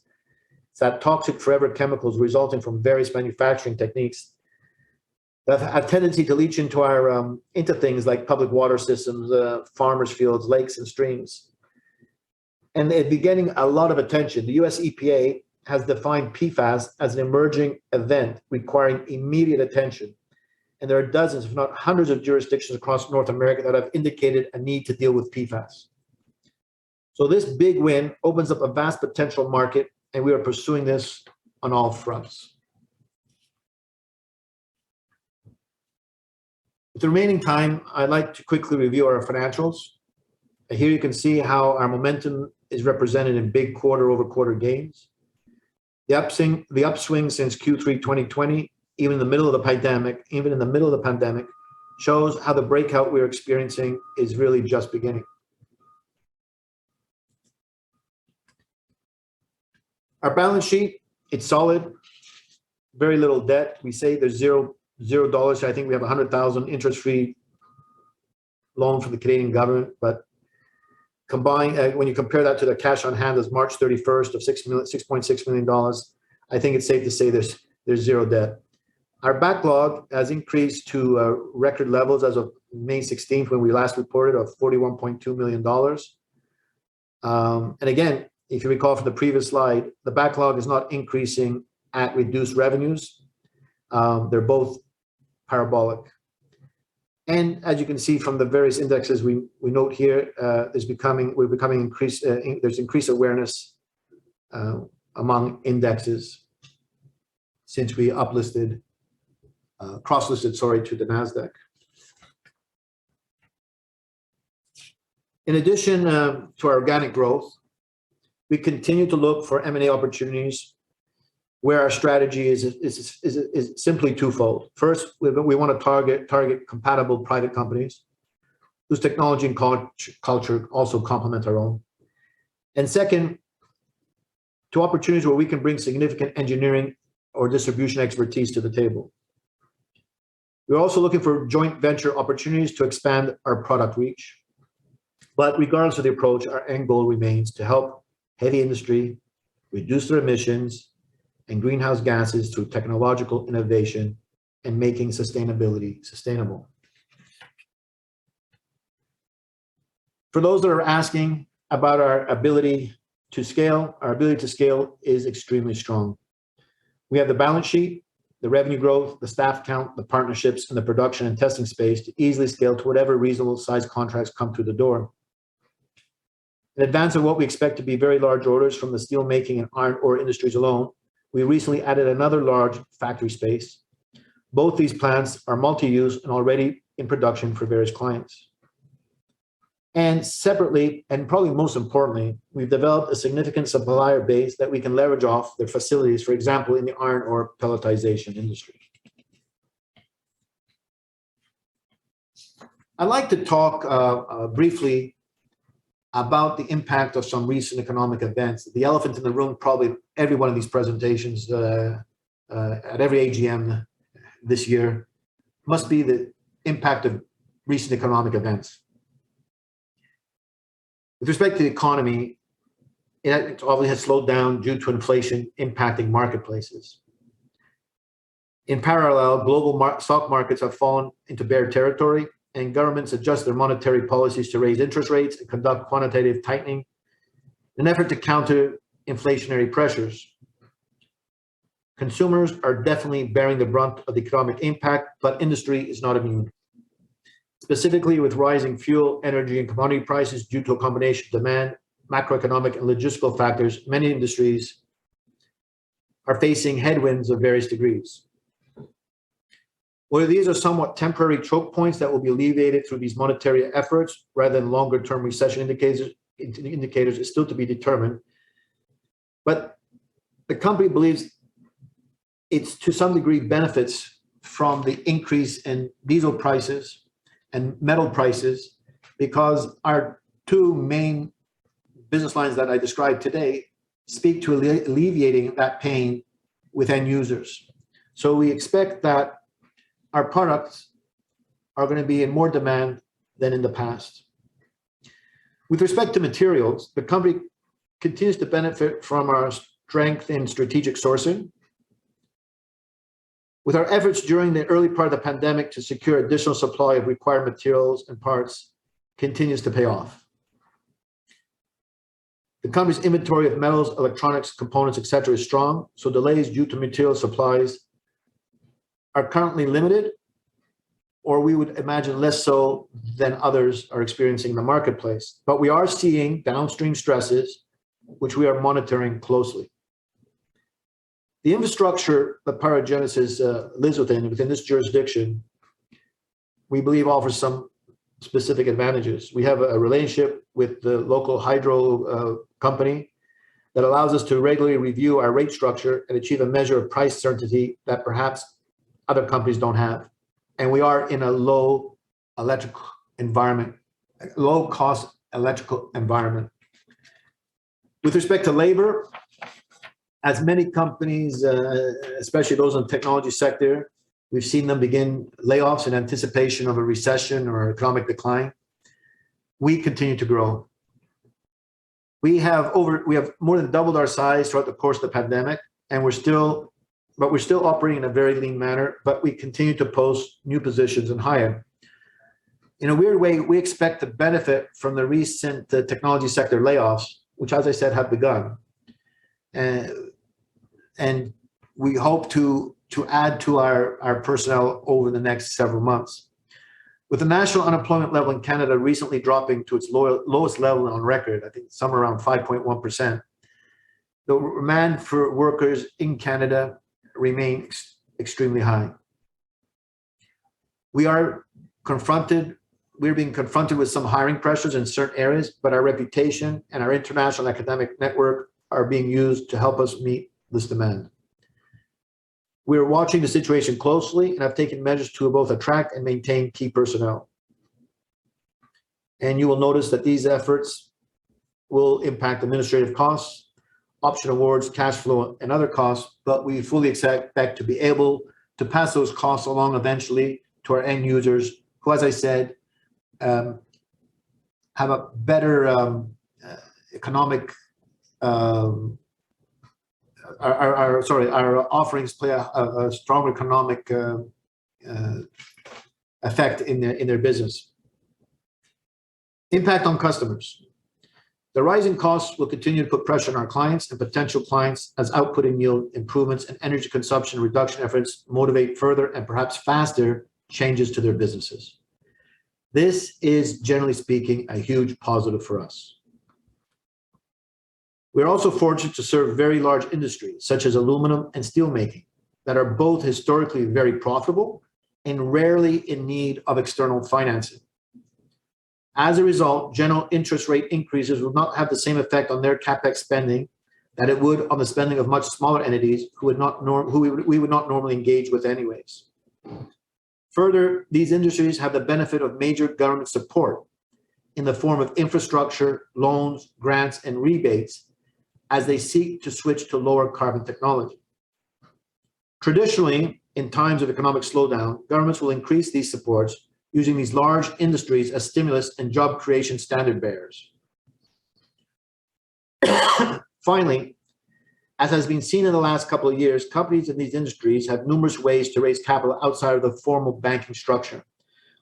S2: that toxic forever chemicals resulting from various manufacturing techniques that have a tendency to leach into things like public water systems, farmers' fields, lakes, and streams. And it's been getting a lot of attention. The US EPA has defined PFAS as an emerging event requiring immediate attention. And there are dozens, if not hundreds, of jurisdictions across North America that have indicated a need to deal with PFAS. So this big win opens up a vast potential market, and we are pursuing this on all fronts. With the remaining time, I'd like to quickly review our financials. Here you can see how our momentum is represented in big quarter-over-quarter gains. The upswing since Q3 2020, even in the middle of the pandemic, shows how the breakout we're experiencing is really just beginning. Our balance sheet, it's solid, very little debt. We say there's $0. I think we have $100,000 interest-free loan from the Canadian government, but combined, when you compare that to the cash on hand as March 31st of $6.6 million, I think it's safe to say there's $0 debt. Our backlog has increased to record levels as of May 16th, when we last reported, of $41.2 million. And again, if you recall from the previous slide, the backlog is not increasing at reduced revenues. They're both parabolic. And as you can see from the various indexes we note here, there's increased awareness among indexes. since we uplisted, cross-listed, sorry, to the NASDAQ. In addition to our organic growth, we continue to look for M&A opportunities where our strategy is simply twofold. First, we want to target compatible private companies whose technology and culture also complement our own. And second, to opportunities where we can bring significant engineering or distribution expertise to the table. We're also looking for joint venture opportunities to expand our product reach. But regardless of the approach, our end goal remains to help heavy industry reduce their emissions and greenhouse gases through technological innovation and making sustainability sustainable. For those that are asking about our ability to scale, our ability to scale is extremely strong. We have the balance sheet, the revenue growth, the staff count, the partnerships, and the production and testing space to easily scale to whatever reasonable size contracts come through the door. In advance of what we expect to be very large orders from the steel making and iron ore industries alone, we recently added another large factory space. Both these plants are multi-use and already in production for various clients. And separately, and probably most importantly, we've developed a significant supplier base that we can leverage off their facilities, for example, in the iron ore pelletization industry. I'd like to talk briefly about the impact of some recent economic events. The elephant in the room, probably every one of these presentations at every AGM this year, must be the impact of recent economic events. With respect to the economy, it obviously has slowed down due to inflation impacting marketplaces. In parallel, global stock markets have fallen into bear territory, and governments adjust their monetary policies to raise interest rates and conduct quantitative tightening in an effort to counter inflationary pressures. Consumers are definitely bearing the brunt of the economic impact, but industry is not immune. Specifically, with rising fuel, energy, and commodity prices due to a combination of demand, macroeconomic, and logistical factors, many industries are facing headwinds of various degrees. Whether these are somewhat temporary choke points that will be alleviated through these monetary efforts rather than longer-term recession indicators is still to be determined. But the company believes it's to some degree benefits from the increase in diesel prices and metal prices, because our two main business lines that I described today speak to alleviating that pain with end users. So we expect that our products are going to be in more demand than in the past. With respect to materials, the company continues to benefit from our strength in strategic sourcing. With our efforts during the early part of the pandemic to secure additional supply of required materials and parts continues to pay off. The company's inventory of metals, electronics, components, etc. is strong, so delays due to material supplies are currently limited, or we would imagine less so than others are experiencing in the marketplace. But we are seeing downstream stresses, which we are monitoring closely. The infrastructure that PyroGenesis lives within this jurisdiction, we believe offers some specific advantages. We have a relationship with the local hydro company that allows us to regularly review our rate structure and achieve a measure of price certainty that perhaps other companies don't have. And we are in a low electrical environment, low cost electrical environment. With respect to labor, as many companies, especially those in the technology sector, we've seen them begin layoffs in anticipation of a recession or economic decline. We continue to grow. We have more than doubled our size throughout the course of the pandemic, and we're still operating in a very lean manner, but we continue to post new positions and hire. In a weird way, we expect to benefit from the recent technology sector layoffs, which, as I said, have begun. And we hope to add to our personnel over the next several months. With the national unemployment level in Canada recently dropping to its lowest level on record, I think somewhere around 5.1%, the demand for workers in Canada remain extremely high. We're being confronted with some hiring pressures in certain areas, but our reputation and our international academic network are being used to help us meet this demand. We are watching the situation closely and have taken measures to both attract and maintain key personnel. And you will notice that these efforts will impact administrative costs, option awards, cash flow, and other costs, but we fully expect to be able to pass those costs along eventually to our end users, who, as I said, have a better economic, our offerings play a strong economic effect in their business. Impact on customers. The rising costs will continue to put pressure on our clients and potential clients as output and yield improvements and energy consumption reduction efforts motivate further and perhaps faster changes to their businesses. This is, generally speaking, a huge positive for us. We're also fortunate to serve very large industries, such as aluminum and steel making, that are both historically very profitable and rarely in need of external financing. As a result, general interest rate increases will not have the same effect on their CapEx spending that it would on the spending of much smaller entities who we would not normally engage with anyways. Further, these industries have the benefit of major government support in the form of infrastructure, loans, grants, and rebates as they seek to switch to lower carbon technology. Traditionally, in times of economic slowdown, governments will increase these supports using these large industries as stimulus and job creation standard bearers. Finally, as has been seen in the last couple of years, companies in these industries have numerous ways to raise capital outside of the formal banking structure,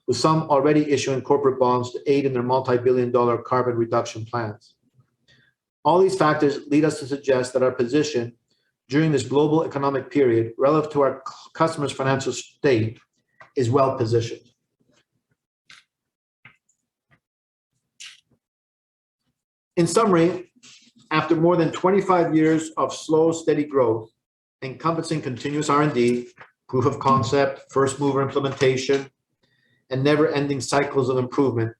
S2: with some already issuing corporate bonds to aid in their multi-billion-dollar carbon reduction plans. All these factors lead us to suggest that our position during this global economic period relative to our customers' financial state is well positioned. In summary, after more than 25 years of slow, steady growth, encompassing continuous R&D, proof of concept, first mover implementation, and never-ending cycles of improvement,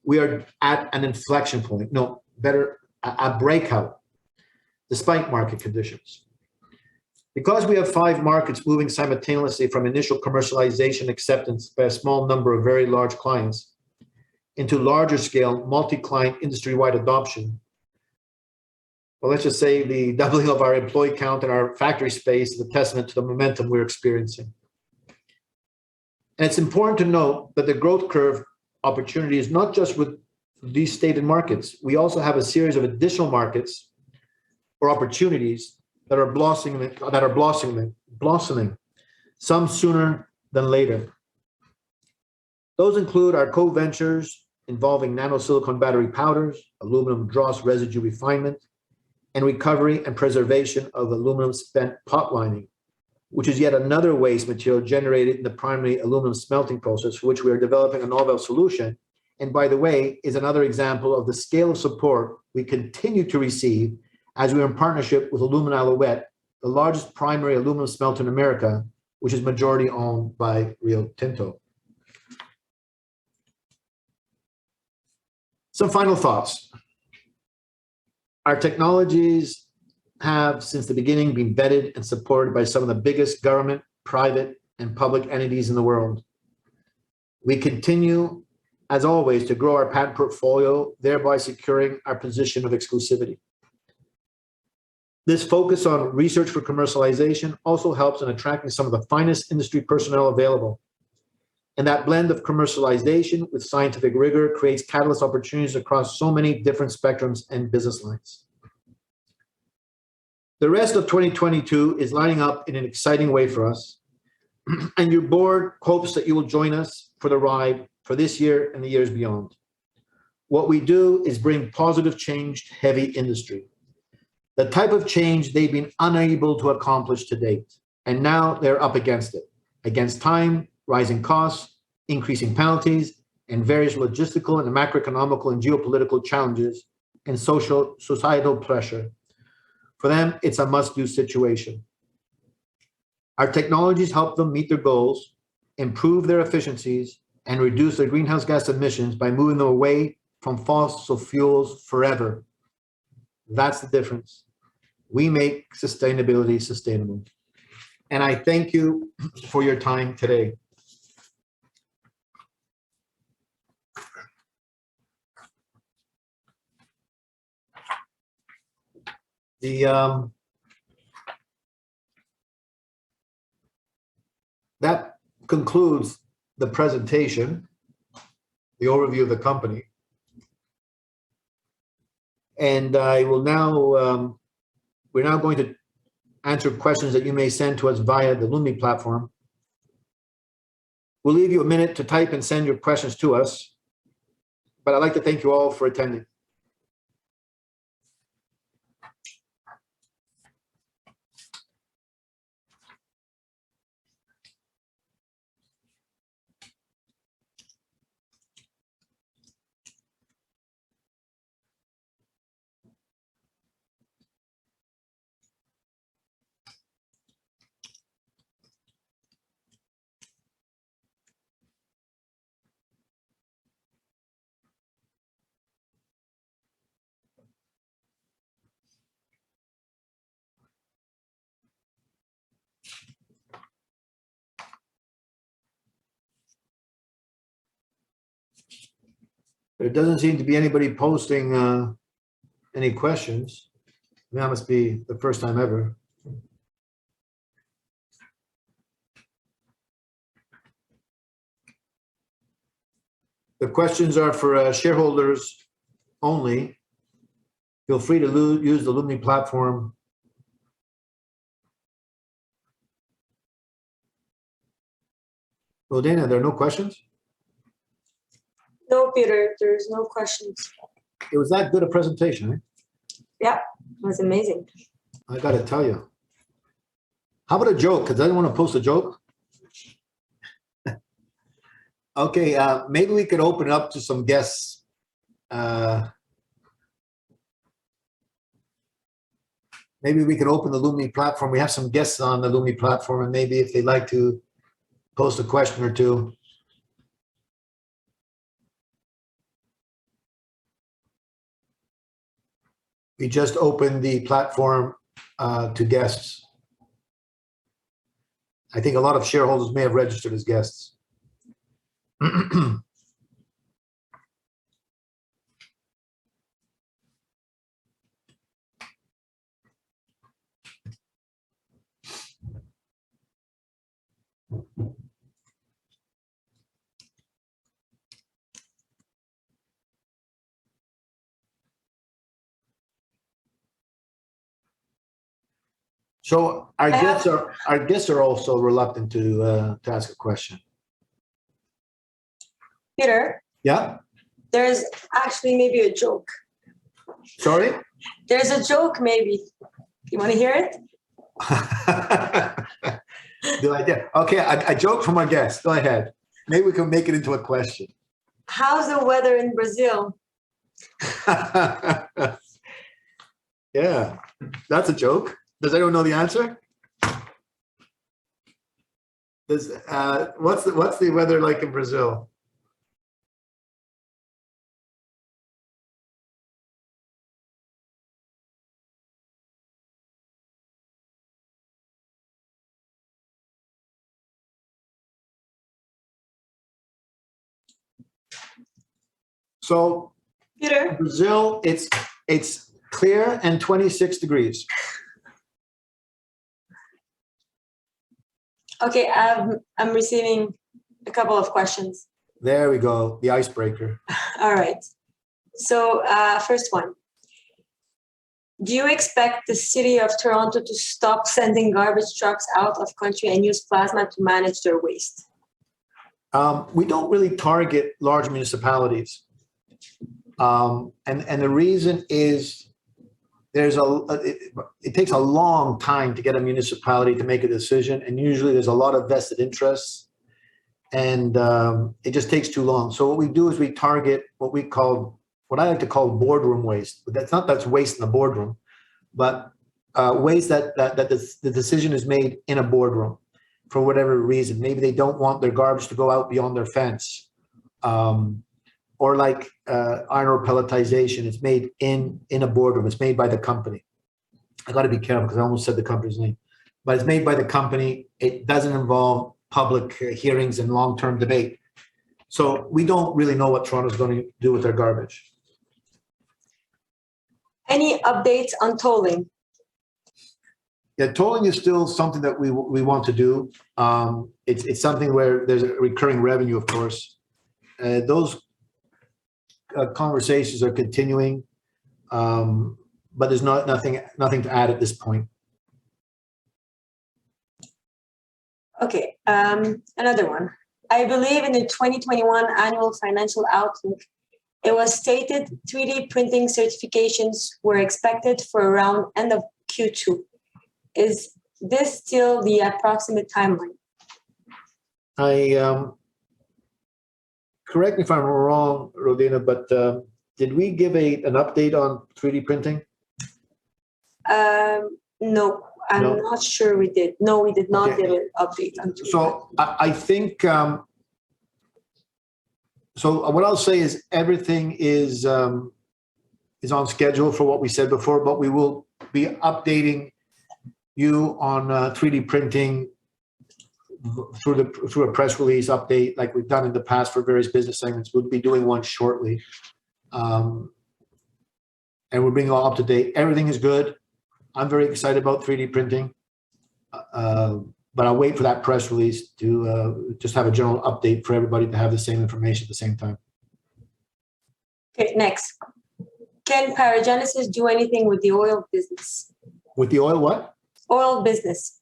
S2: we are at an inflection point, a breakout, despite market conditions. Because we have 5 markets moving simultaneously from initial commercialization acceptance by a small number of very large clients into larger scale, multi-client, industry-wide adoption, well, let's just say the doubling of our employee count and our factory space is a testament to the momentum we're experiencing. And it's important to note that the growth curve opportunity is not just with these stated markets. We also have a series of additional markets or opportunities that are blossoming, some sooner than later. Those include our co-ventures involving nanosilicon battery powders, aluminum dross residue refinement, and recovery and preservation of aluminum spent pot lining, which is yet another waste material generated in the primary aluminum smelting process, for which we are developing a novel solution. And by the way, is another example of the scale of support we continue to receive as we are in partnership with Alumina Alouette, the largest primary aluminum smelter in America, which is majority owned by Rio Tinto. Some final thoughts. Our technologies have, since the beginning, been vetted and supported by some of the biggest government, private, and public entities in the world. We continue, as always, to grow our patent portfolio, thereby securing our position of exclusivity. This focus on research for commercialization also helps in attracting some of the finest industry personnel available. And that blend of commercialization with scientific rigor creates catalyst opportunities across so many different spectrums and business lines. The rest of 2022 is lining up in an exciting way for us, and your board hopes that you will join us for the ride for this year and the years beyond. What we do is bring positive change to heavy industry, the type of change they've been unable to accomplish to date, and now they're up against it, against time, rising costs, increasing penalties, and various logistical and macroeconomical and geopolitical challenges and societal pressure. For them, it's a must-do situation. Our technologies help them meet their goals, improve their efficiencies, and reduce their greenhouse gas emissions by moving them away from fossil fuels forever. That's the difference. We make sustainability sustainable. And I thank you for your time today. That concludes the presentation, the overview of the company. And I will now, we're now going to answer questions that you may send to us via the Lumi platform. We'll leave you a minute to type and send your questions to us, but I'd like to thank you all for attending. There doesn't seem to be anybody posting any questions. That must be the first time ever. The questions are for shareholders only. Feel free to use the Lumi platform. Well, Dana, there are no questions?
S1: No, Peter, there's no questions.
S2: It was that good a presentation, eh?
S1: Yeah, it was amazing.
S2: I got to tell you. How about a joke? Does anyone want to post a joke? Okay, maybe we could open it up to some guests. Maybe we could open the Lumi platform. We have some guests on the Lumi platform, and maybe if they'd like to post a question or two. We just opened the platform to guests. I think a lot of shareholders may have registered as guests. So our guests are also reluctant to ask a question.
S1: Peter,
S2: Yeah.
S1: there's actually maybe a joke.
S2: Sorry.
S1: There's a joke, maybe. You want to hear it?
S2: Do I get? Okay, a joke from our guest. Go ahead. Maybe we can make it into a question.
S1: How's the weather in Brazil?
S2: Yeah, that's a joke. Does anyone know the answer? Does what's the weather like in Brazil? So
S1: Peter?
S2: Brazil, it's clear and 26 degrees.
S1: Okay, I'm receiving a couple of questions.
S2: There we go, the icebreaker.
S1: All right. So first one. Do you expect the city of Toronto to stop sending garbage trucks out of country and use plasma to manage their waste?
S2: We don't really target large municipalities. And the reason is it takes a long time to get a municipality to make a decision, and usually there's a lot of vested interests, and it just takes too long. So what we do is we target what I like to call boardroom waste. But that's waste in the boardroom, but waste that the decision is made in a boardroom. for whatever reason. Maybe they don't want their garbage to go out beyond their fence. Or like iron ore pelletization, it's made in a boardroom. It's made by the company. I got to be careful because I almost said the company's name, but it's made by the company. It doesn't involve public hearings and long-term debate. So we don't really know what Toronto's going to do with their garbage.
S1: Any updates on tolling?
S2: Yeah, tolling is still something that we want to do. It's something where there's a recurring revenue, of course. Those conversations are continuing, but there's nothing to add at this point.
S1: Okay, another one. I believe in the 2021 annual financial outlook, it was stated 3D printing certifications were expected for around end of Q2. Is this still the approximate timeline?
S2: Correct me if I'm wrong, Rodina, but did we give an update on 3D printing?
S1: No, I'm
S2: No.
S1: not sure we did. No, we did not
S2: Okay.
S1: give an update on 3D.
S2: So I think, so what I'll say is everything is on schedule for what we said before, but we will be updating you on 3D printing through a press release update like we've done in the past for various business segments. We'll be doing one shortly. And we're bringing all up to date. Everything is good. I'm very excited about 3D printing. But I'll wait for that press release to just have a general update for everybody to have the same information at the same time.
S1: Okay, next. Can PyroGenesis do anything with the oil business?
S2: With the oil, what?
S1: Oil business.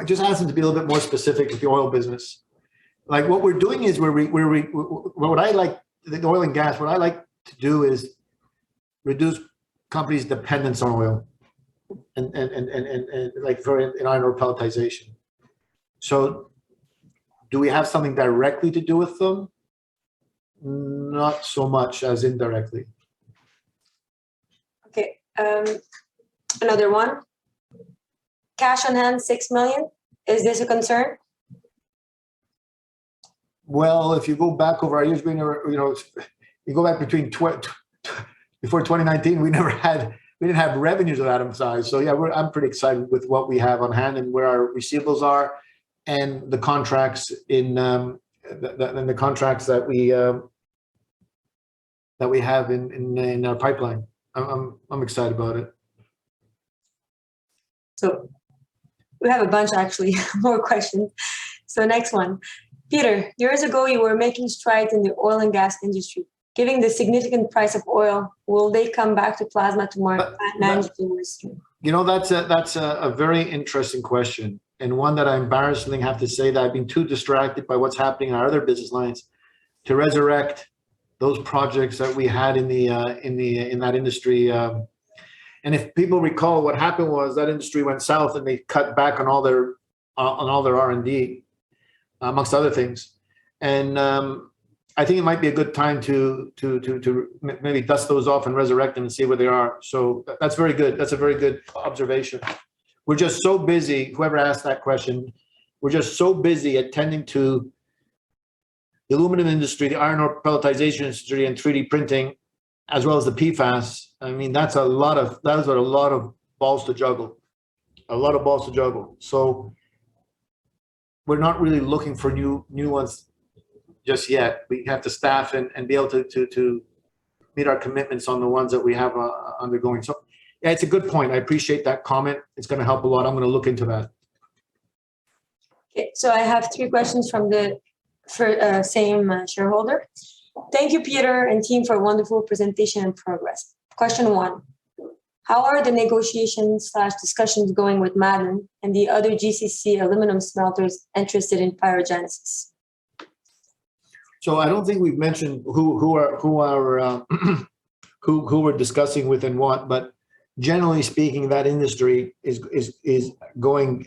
S2: Just ask them to be a little bit more specific with the oil business. Like what we're doing is what I like, the oil and gas, what I like to do is reduce companies' dependence on oil and like in iron ore pelletization. So do we have something directly to do with them? Not so much as indirectly.
S1: Okay, another one. Cash on hand, 6 million. Is this a concern?
S2: Well, if you go back over our years, we never, you go back before 2019, we didn't have revenues of that size. So yeah, I'm pretty excited with what we have on hand and where our receivables are, and the contracts the contracts that we have in our pipeline. I'm excited about it.
S1: So we have a bunch actually, more questions. So next one. Peter, years ago you were making strides in the oil and gas industry. Given the significant price of oil, will they come back to plasma to manage the risk?
S2: That's a very interesting question, and one that I embarrassingly have to say that I've been too distracted by what's happening in our other business lines to resurrect those projects that we had in that industry. And if people recall, what happened was that industry went south and they cut back on all their R&D, amongst other things. And I think it might be a good time to maybe dust those off and resurrect them and see where they are. So that's very good. That's a very good observation. We're just so busy, whoever asked that question, we're just so busy attending to the aluminum industry, the iron ore pelletization industry, and 3D printing, as well as the PFAS. I mean, that's a lot of balls to juggle, a lot of balls to juggle. So we're not really looking for new ones just yet. We have to staff and be able to meet our commitments on the ones that we have undergoing. So yeah, it's a good point. I appreciate that comment. It's going to help a lot. I'm going to look into that.
S1: Okay, so I have 3 questions from the same shareholder. Thank you, Peter and team, for a wonderful presentation and progress. Question 1. How are the negotiations/discussions going with Madden and the other GCC aluminum smelters interested in PyroGenesis?
S2: So I don't think we've mentioned who we're discussing with and what, but generally speaking, that industry is going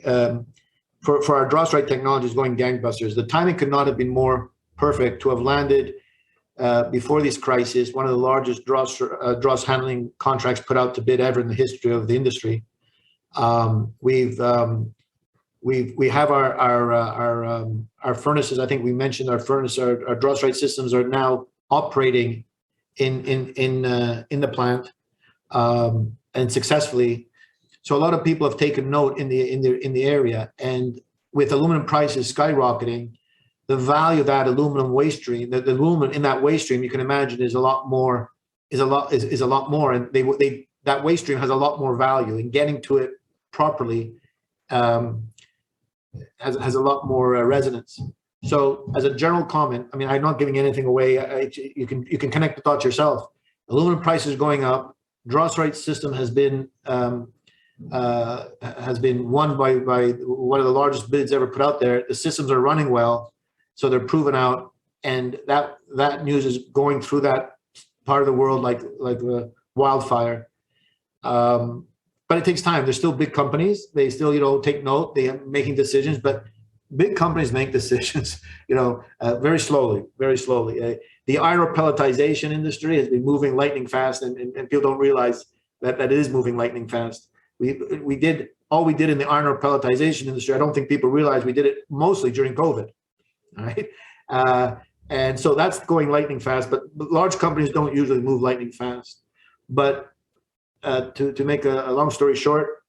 S2: for our draw strike technology is going gangbusters. The timing could not have been more perfect to have landed before this crisis, one of the largest dross handling contracts put out to bid ever in the history of the industry. We have our furnaces. I think we mentioned our furnace. Our dross right systems are now operating in the plant and successfully. So a lot of people have taken note in the area, and with aluminum prices skyrocketing, the value of that aluminum waste stream, the aluminum in that waste stream, you can imagine is a lot more, and that waste stream has a lot more value, and getting to it properly has a lot more resonance. So as a general comment, I mean, I'm not giving anything away. You can connect the dots yourself. Aluminum prices going up. Dross right system has been won by one of the largest bids ever put out there. The systems are running well, so they're proven out, and that news is going through that part of the world like wildfire. But it takes time. They're still big companies. They still, take note. They are making decisions, but big companies make decisions, very slowly, very slowly. The iron pelletization industry has been moving lightning fast, and people don't realize that it is moving lightning fast. We did all we did in the iron pelletization industry. I don't think people realize we did it mostly during COVID, right? And so that's going lightning fast. But large companies don't usually move lightning fast. But to make a long story short,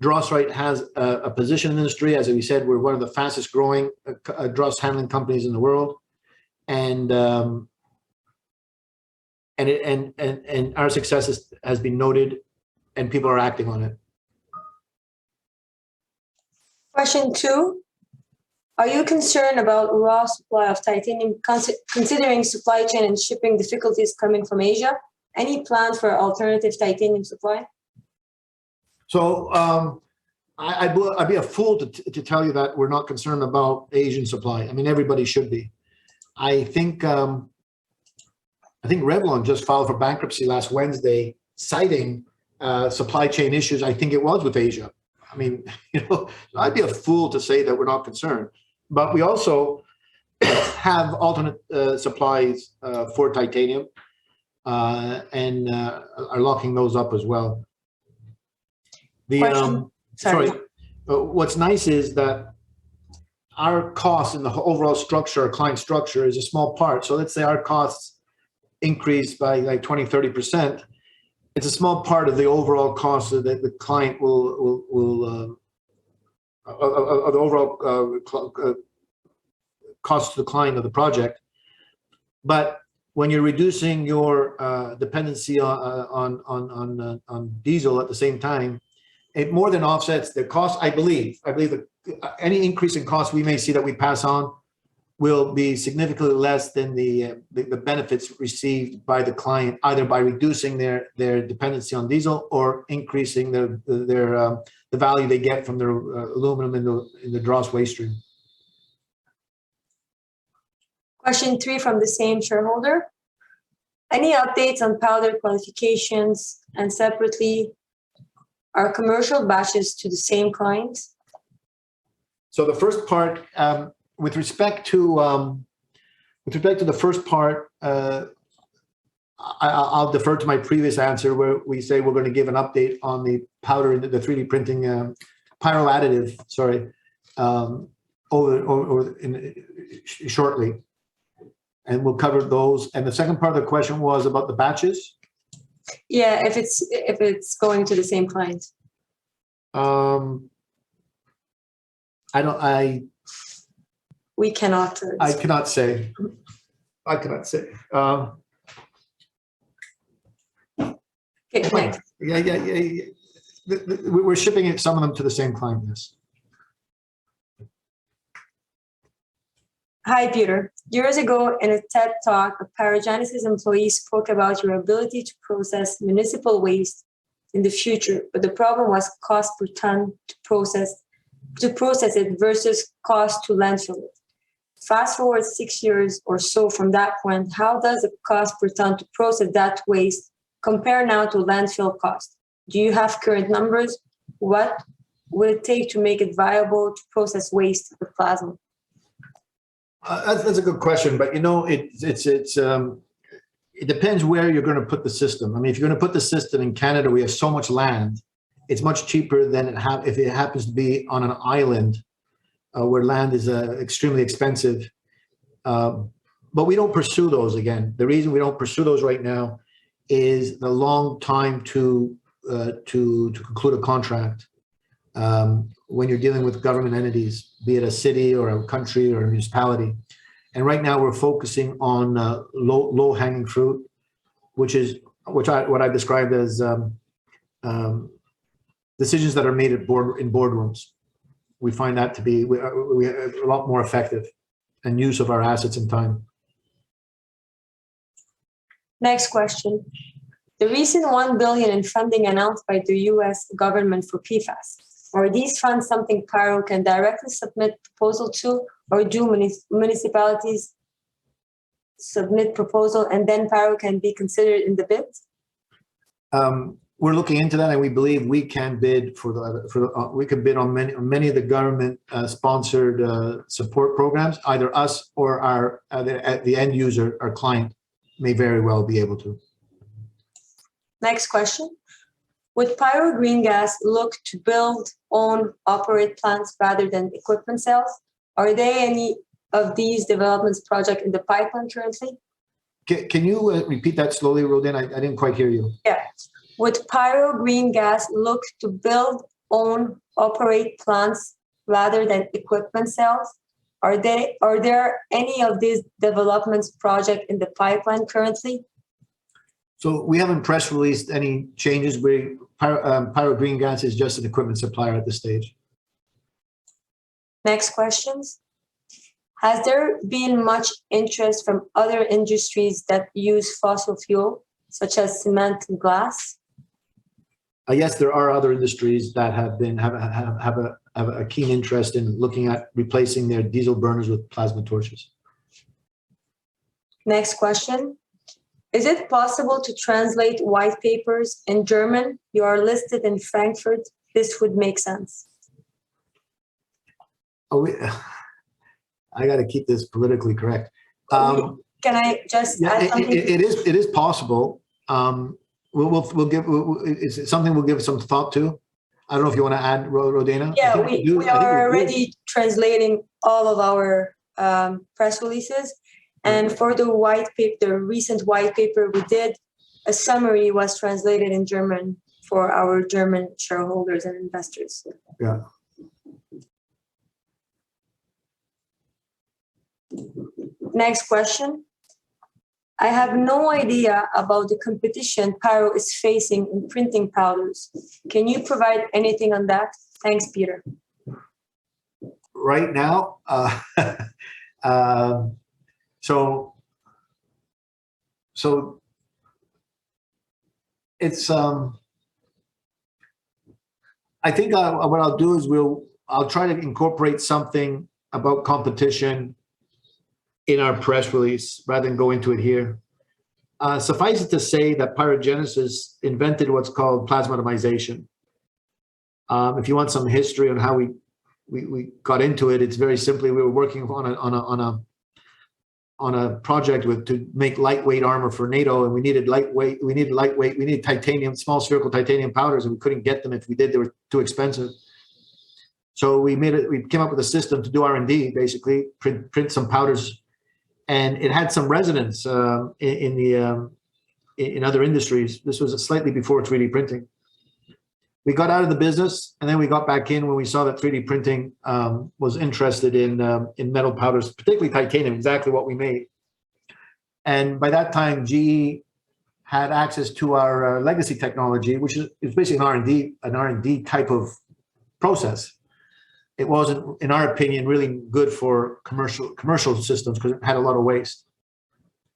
S2: dross right has a position in the industry. As we said, we're one of the fastest growing dross handling companies in the world, and our success has been noted, and people are acting on it.
S1: Question 2. Are you concerned about raw supply of titanium considering supply chain and shipping difficulties coming from Asia? Any plan for alternative titanium supply?
S2: So I'd be a fool to tell you that we're not concerned about Asian supply. I mean, everybody should be. I think Revlon just filed for bankruptcy last Wednesday, citing supply chain issues. I think it was with Asia. I mean, I'd be a fool to say that we're not concerned. But we also have alternate supplies for titanium, and are locking those up as well. What's nice is that our costs in the overall structure, our client structure, is a small part. So let's say our costs increase by like 20-30%. It's a small part of the overall cost that the client will of the overall cost to the client of the project. But when you're reducing your dependency on diesel at the same time, it more than offsets the cost. I believe that any increase in cost we may see that we pass on will be significantly less than the benefits received by the client, either by reducing their dependency on diesel or increasing the value they get from their aluminum in the dross waste stream.
S1: Question 3 from the same shareholder. Any updates on powder qualifications, and separately, are commercial batches to the same clients?
S2: So the first part, with respect to the first part, I'll defer to my previous answer where we say we're going to give an update on the powder, the 3D printing pyro additive. Shortly, and we'll cover those. And the second part of the question was about the batches.
S1: Yeah, if it's going to the same client. We cannot.
S2: I cannot say.
S1: Okay, next.
S2: Yeah. We're shipping some of them to the same client. Yes.
S1: Hi, Peter. Years ago, in a TED Talk, a PyroGenesis employee spoke about your ability to process municipal waste in the future, but the problem was cost per ton to process it versus cost to landfill it. Fast forward 6 years or so from that point, how does the cost per ton to process that waste compare now to landfill cost? Do you have current numbers? What would it take to make it viable to process waste with plasma?
S2: That's a good question, but it depends where you're going to put the system. I mean, if you're going to put the system in Canada, we have so much land. It's much cheaper than if it happens to be on an island where land is extremely expensive. But we don't pursue those again. The reason we don't pursue those right now is the long time to conclude a contract when you're dealing with government entities, be it a city or a country or a municipality. And right now we're focusing on low hanging fruit, what I described as decisions that are made in boardrooms. We find that to be a lot more effective and use of our assets and time.
S1: Next question. The recent $1 billion in funding announced by the U.S. government for PFAS, are these funds something Pyro can directly submit proposal to, or do municipalities submit proposal and then Pyro can be considered in the bid?
S2: We're looking into that, and we believe we can bid we can bid on many of the government sponsored support programs. Either us or the end user, our client, may very well be able to.
S1: Next question. Would Pyro Green Gas look to build, own, operate plants rather than equipment sales? Are there any of these developments project in the pipeline currently?
S2: Can you repeat that slowly, Rodin? I didn't quite hear you.
S1: Yeah. Would Pyro Green Gas look to build, own, operate plants rather than equipment sales? Are there any of these developments project in the pipeline currently?
S2: So we haven't press released any changes. Pyro Green Gas is just an equipment supplier at this stage.
S1: Next questions. Has there been much interest from other industries that use fossil fuel, such as cement and glass?
S2: Yes, there are other industries that have a keen interest in looking at replacing their diesel burners with plasma torches.
S1: Next question. Is it possible to translate white papers in German? You are listed in Frankfurt. This would make sense.
S2: I got to keep this politically correct.
S1: Can I just add something?
S2: It is possible. It's something we'll give some thought to. I don't know if you want to add, Rodina.
S1: Yeah, we are already translating all of our press releases. And for the white paper, the recent white paper we did, a summary was translated in German for our German shareholders and investors.
S2: Yeah.
S1: Next question. I have no idea about the competition Pyro is facing in printing powders. Can you provide anything on that? Thanks, Peter.
S2: Right now, so it's I think what I'll do is I'll try to incorporate something about competition in our press release rather than go into it here. Suffice it to say that PyroGenesis invented what's called plasma atomization. If you want some history on how we got into it, it's very simply we were working on a project to make lightweight armor for NATO, and we needed titanium, small spherical titanium powders, and we couldn't get them. If we did, they were too expensive. So we came up with a system to do R&D, basically print some powders, and it had some resonance in other industries. This was slightly before 3D printing. We got out of the business, and then we got back in when we saw that 3D printing was interested in metal powders, particularly titanium, exactly what we made. And by that time, GE had access to our legacy technology, which is basically an R&D type of process. It wasn't, in our opinion, really good for commercial systems because it had a lot of waste.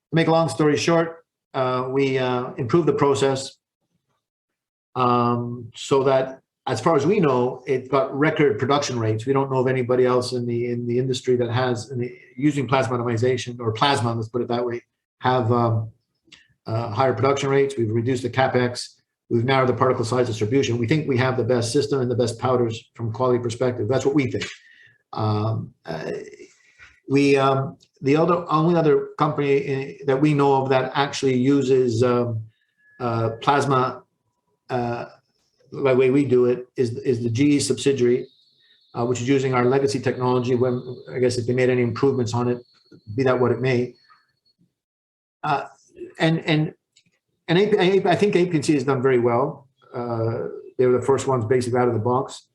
S2: To make a long story short, we improved the process. So that, as far as we know, it got record production rates. We don't know of anybody else in the industry that has, using plasma atomization, or plasma, let's put it that way, have higher production rates. We've reduced the capex. We've narrowed the particle size distribution. We think we have the best system and the best powders from a quality perspective. That's what we think. The only other company that we know of that actually uses plasma the way we do it is the GE subsidiary, which is using our legacy technology. When I guess if they made any improvements on it, be that what it may. And I think APNC has done very well. They were the first ones basically out of the box.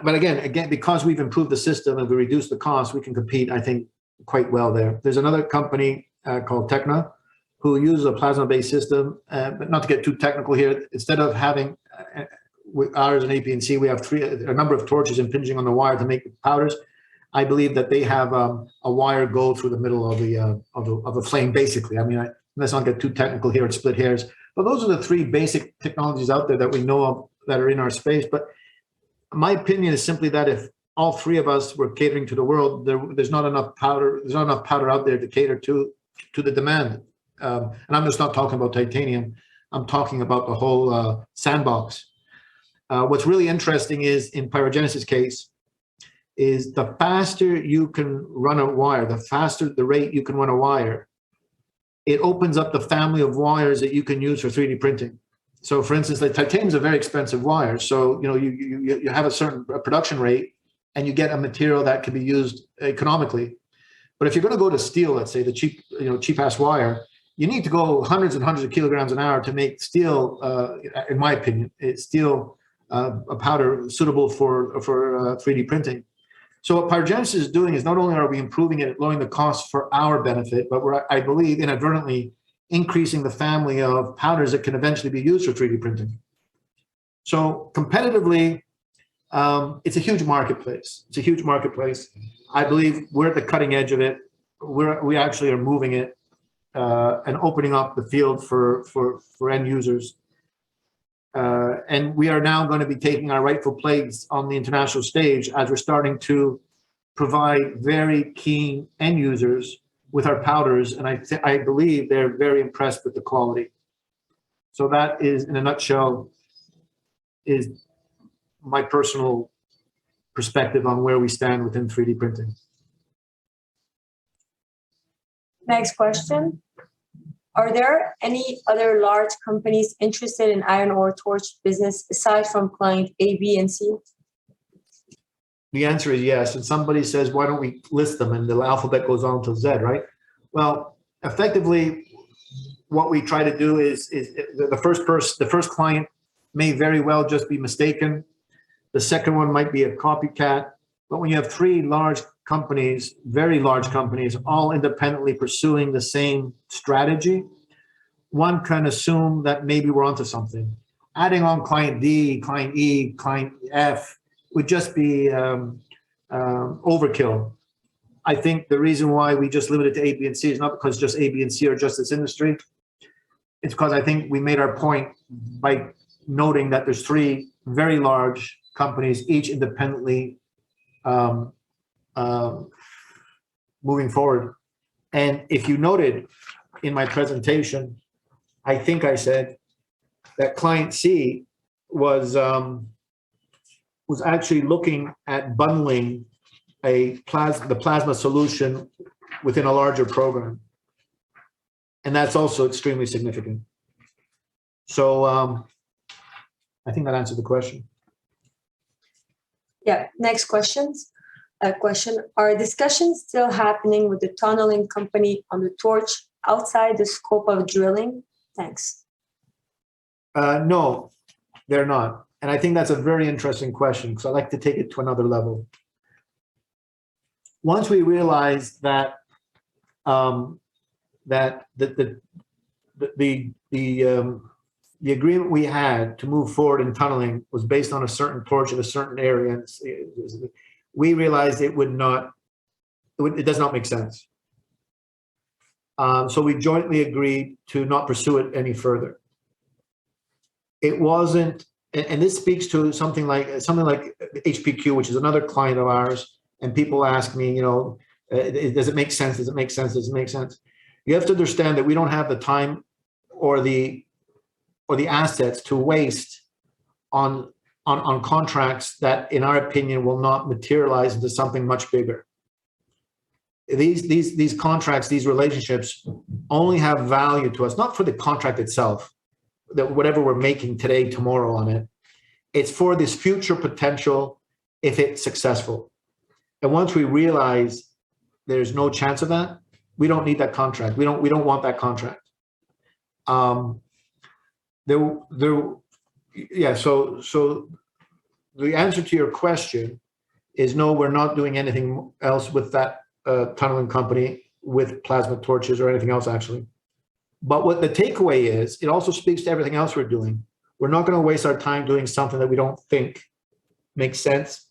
S2: But again, because we've improved the system and we reduced the cost, we can compete, I think, quite well there. There's another company called Tecna who uses a plasma-based system, but not to get too technical here. Instead of having ours and APNC, we have a number of torches impinging on the wire to make the powders. I believe that they have a wire go through the middle of the flame, basically. I mean, let's not get too technical here and split hairs. But those are the three basic technologies out there that we know of that are in our space. But my opinion is simply that if all three of us were catering to the world, there's not enough powder. There's not enough powder out there to cater to the demand. And I'm just not talking about titanium. I'm talking about the whole sandbox. What's really interesting is in PyroGenesis case is the faster you can run a wire, the faster the rate you can run a wire, it opens up the family of wires that you can use for 3D printing. So for instance, like titanium is a very expensive wire. So, you know, you have a certain production rate and you get a material that can be used economically. But if you're going to go to steel, let's say the cheap ass wire, you need to go hundreds and hundreds of kilograms an hour to make steel, in my opinion, it's steel a powder suitable for 3D printing. So what PyroGenesis is doing is not only are we improving it, lowering the cost for our benefit, but we're, I believe, inadvertently increasing the family of powders that can eventually be used for 3D printing. So competitively, it's a huge marketplace. It's a huge marketplace. I believe we're at the cutting edge of it. We actually are moving it and opening up the field for end users. And we are now going to be taking our rightful place on the international stage as we're starting to provide very keen end users with our powders. And I believe they're very impressed with the quality. So that is, in a nutshell, is my personal perspective on where we stand within 3D printing.
S1: Next question. Are there any other large companies interested in iron ore torch business aside from client A, B, and C?
S2: The answer is yes. And somebody says, why don't we list them? And the alphabet goes on to Z, right? Well, effectively, what we try to do is the first client may very well just be mistaken. The second one might be a copycat. But when you have three large companies, very large companies, all independently pursuing the same strategy, one can assume that maybe we're onto something. Adding on client D, client E, client F would just be overkill. I think the reason why we just limit it to A, B, and C is not because just A, B, and C are just this industry. It's because I think we made our point by noting that there's three very large companies, each independently moving forward. And if you noted in my presentation, I think I said that client C was actually looking at bundling the plasma solution within a larger program. And that's also extremely significant. So I think that answered the question.
S1: Yeah, next questions. Are discussions still happening with the tunneling company on the torch outside the scope of drilling? Thanks.
S2: No, they're not. And I think that's a very interesting question because I like to take it to another level. Once we realized that that the agreement we had to move forward in tunneling was based on a certain torch in a certain area, we realized it does not make sense. So we jointly agreed to not pursue it any further. It wasn't, and this speaks to something like HPQ, which is another client of ours. And people ask me, you know, does it make sense? Does it make sense? Does it make sense? You have to understand that we don't have the time or the assets to waste on on contracts that, in our opinion, will not materialize into something much bigger. These contracts, these relationships only have value to us, not for the contract itself, that whatever we're making today, tomorrow on it, it's for this future potential if it's successful. And once we realize there's no chance of that, we don't need that contract. We don't want that contract. Yeah, so the answer to your question is no, we're not doing anything else with that tunneling company with plasma torches or anything else, actually. But what the takeaway is, it also speaks to everything else we're doing. We're not going to waste our time doing something that we don't think makes sense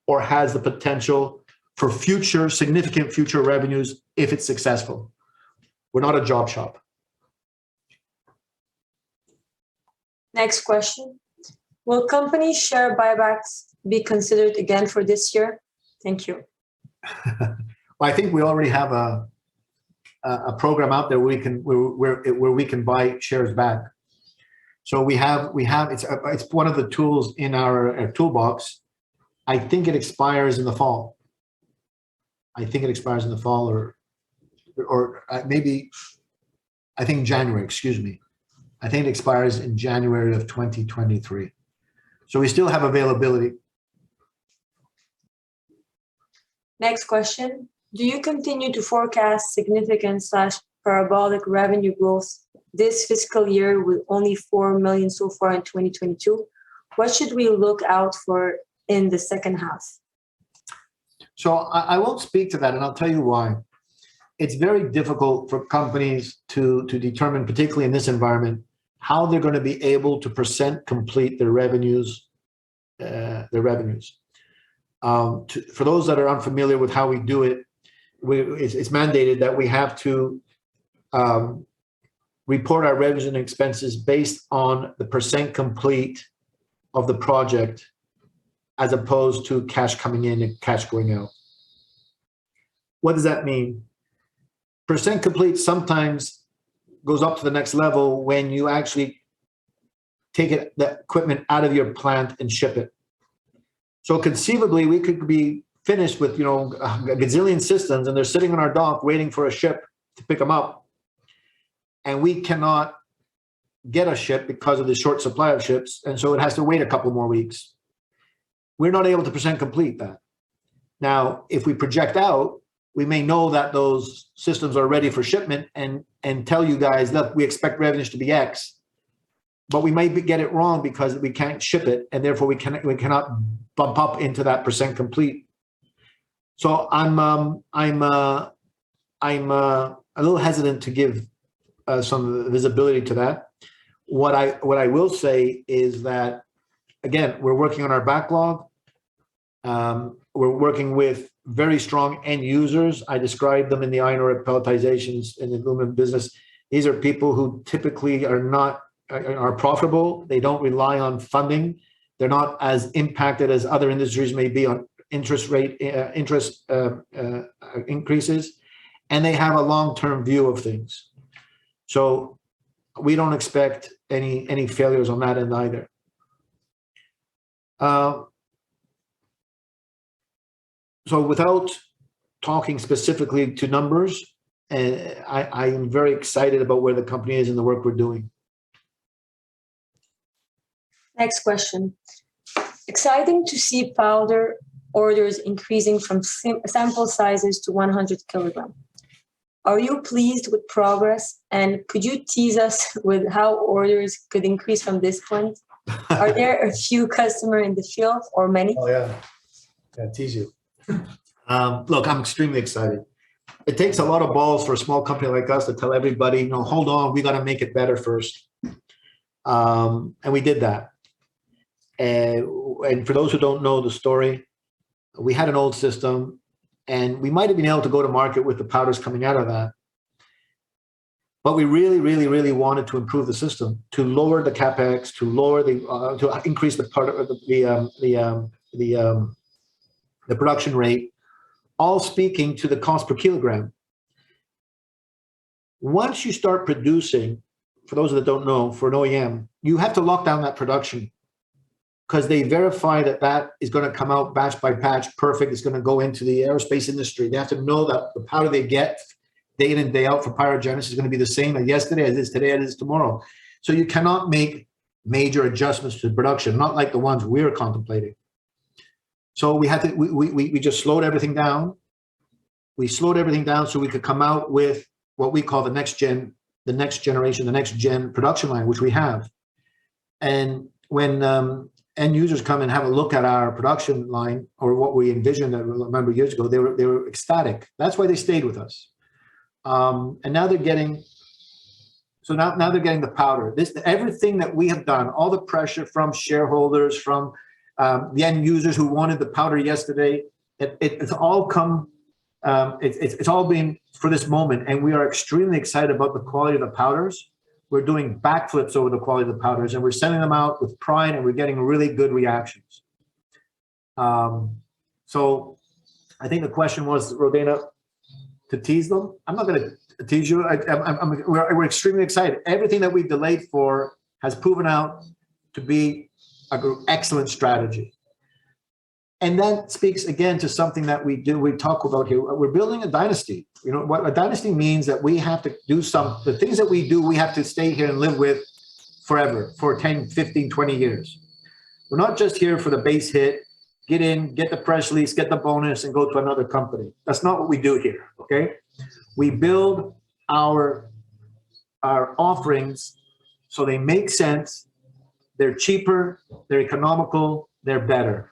S2: or has the potential for future, significant future revenues if it's successful. We're not a job shop.
S1: Next question. Will company share buybacks be considered again for this year? Thank you.
S2: Well, I think we already have a program out there where we can buy shares back. So we have it's one of the tools in our toolbox. I think it expires in the fall. Or maybe I think January. Excuse me. I think it expires in January of 2023. So we still have availability.
S1: Next question. Do you continue to forecast significant / parabolic revenue growth this fiscal year with only 4 million so far in 2022? What should we look out for in the second half?
S2: So I won't speak to that, and I'll tell you why. It's very difficult for companies to determine, particularly in this environment, how they're going to be able to % complete their revenues. For those that are unfamiliar with how we do it, it's mandated that we have to report our revenues and expenses based on the % complete of the project, as opposed to cash coming in and cash going out. What does that mean? % complete sometimes goes up to the next level when you actually take the equipment out of your plant and ship it. So conceivably, we could be finished with a gazillion systems, and they're sitting on our dock waiting for a ship to pick them up, and we cannot get a ship because of the short supply of ships, and so it has to wait a couple more weeks. We're not able to % complete that. Now, if we project out, we may know that those systems are ready for shipment and tell you guys, look, we expect revenues to be X, but we might get it wrong because we can't ship it, and therefore we cannot bump up into that % complete. So I'm a little hesitant to give some visibility to that. What I will say is that, again, we're working on our backlog. We're working with very strong end users. I described them in the iron ore pelletizations in the aluminum business. These are people who typically are profitable. They don't rely on funding. They're not as impacted as other industries may be on interest increases, and they have a long-term view of things. So we don't expect any failures on that end either. So without talking specifically to numbers, I am very excited about where the company is and the work we're doing.
S1: Next question. Exciting to see powder orders increasing from sample sizes to 100 kilogram. Are you pleased with progress? And could you tease us with how orders could increase from this point? Are there a few customers in the field or many?
S2: Oh, yeah. Yeah, tease you. Look, I'm extremely excited. It takes a lot of balls for a small company like us to tell everybody, hold on, we got to make it better first. And we did that. And for those who don't know the story, we had an old system, and we might have been able to go to market with the powders coming out of that. But we really, really, really wanted to improve the system, to lower the capex, to increase the part of the production rate, all speaking to the cost per kilogram. Once you start producing, for those that don't know, for an OEM, you have to lock down that production. because they verify that that is going to come out batch by batch, perfect. It's going to go into the aerospace industry. They have to know that the powder they get day in and day out for PyroGenesis is going to be the same as yesterday, as it is today, as it is tomorrow. So you cannot make major adjustments to production, not like the ones we're contemplating. So we had to, we just slowed everything down. We slowed everything down so we could come out with what we call the next generation, the next gen production line, which we have. And when end users come and have a look at our production line or what we envisioned, I remember years ago, they were ecstatic. That's why they stayed with us. And now they're getting, so now they're getting the powder. Everything that we have done, all the pressure from shareholders, from the end users who wanted the powder yesterday, it's all come, it's all been for this moment. And we are extremely excited about the quality of the powders. We're doing backflips over the quality of the powders, and we're sending them out with pride, and we're getting really good reactions. So I think the question was, Rodena, to tease them. I'm not going to tease you. We're extremely excited. Everything that we delayed for has proven out to be an excellent strategy. And that speaks again to something that we talk about here. We're building a dynasty. You know, what a dynasty means that we have to do the things that we do, we have to stay here and live with forever, for 10, 15, 20 years. We're not just here for the base hit, get in, get the press release, get the bonus, and go to another company. That's not what we do here, okay? We build our offerings so they make sense, they're cheaper, they're economical, they're better.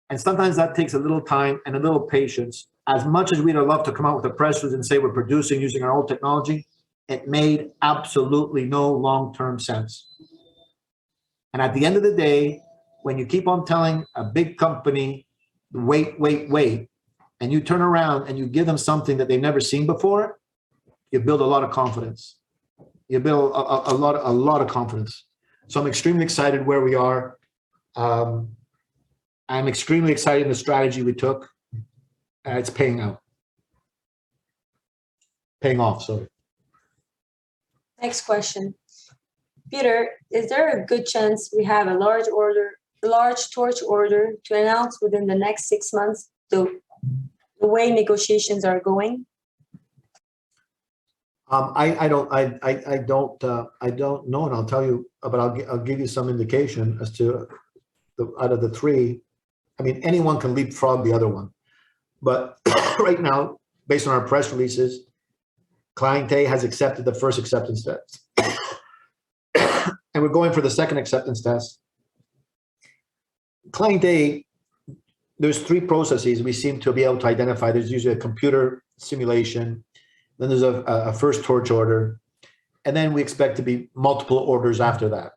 S2: And sometimes that takes a little time and a little patience. As much as we'd love to come out with a press release and say we're producing using our old technology, it made absolutely no long-term sense. And at the end of the day, when you keep on telling a big company, wait, and you turn around and you give them something that they've never seen before, you build a lot of confidence. You build a lot of confidence. So I'm extremely excited where we are. I'm extremely excited in the strategy we took. It's paying off, sorry.
S1: Next question. Peter, is there a good chance we have a large torch order to announce within the next 6 months, the way negotiations are going?
S2: I don't know, and I'll tell you, but I'll give you some indication as to out of the three. I mean, anyone can leapfrog the other one, but right now, based on our press releases, Client A has accepted the first acceptance test, and we're going for the second acceptance test. Client A, there's three processes we seem to be able to identify. There's usually a computer simulation, then there's a first torch order, and then we expect to be multiple orders after that.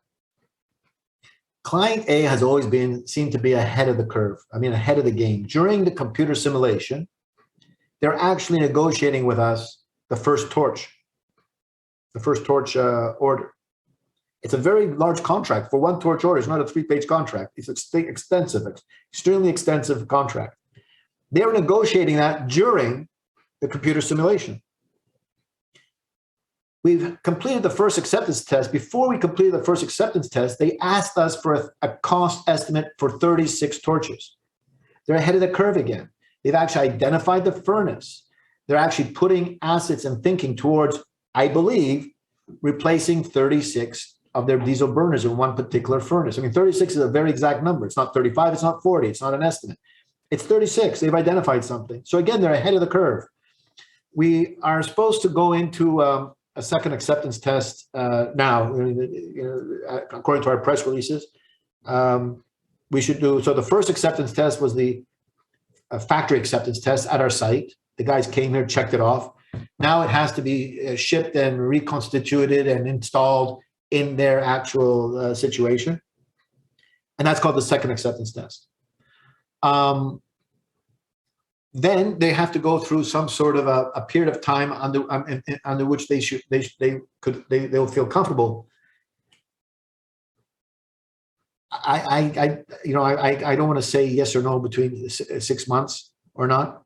S2: Client A has always seemed to be ahead of the curve. I mean, ahead of the game. During the computer simulation, they're actually negotiating with us the first torch order. It's a very large contract. For one torch order, it's not a 3-page contract. It's extensive, extremely extensive contract. They were negotiating that during the computer simulation. We've completed the first acceptance test. Before we completed the first acceptance test, they asked us for a cost estimate for 36 torches. They're ahead of the curve again. They've actually identified the furnace. They're actually putting assets and thinking towards, I believe, replacing 36 of their diesel burners in one particular furnace. I mean, 36 is a very exact number. It's not 35, it's not 40, it's not an estimate. It's 36. They've identified something. So again, they're ahead of the curve. We are supposed to go into a second acceptance test now, according to our press releases. We should do, so the first acceptance test was the factory acceptance test at our site. The guys came here, checked it off. Now it has to be shipped and reconstituted and installed in their actual situation. And that's called the second acceptance test. Then they have to go through some sort of a period of time under which they'll feel comfortable. I don't want to say yes or no between 6 months or not.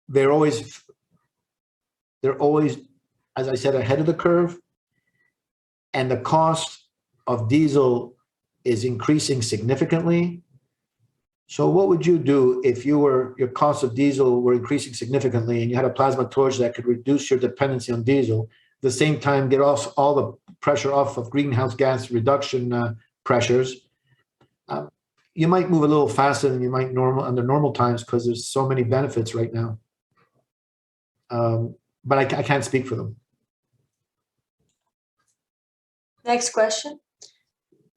S2: They're always, as I said, ahead of the curve, and the cost of diesel is increasing significantly. So what would you do if your costs of diesel were increasing significantly and you had a plasma torch that could reduce your dependency on diesel, at the same time get off all the pressure off of greenhouse gas reduction pressures? You might move a little faster than you might under normal times because there's so many benefits right now. But I can't speak for them.
S1: Next question.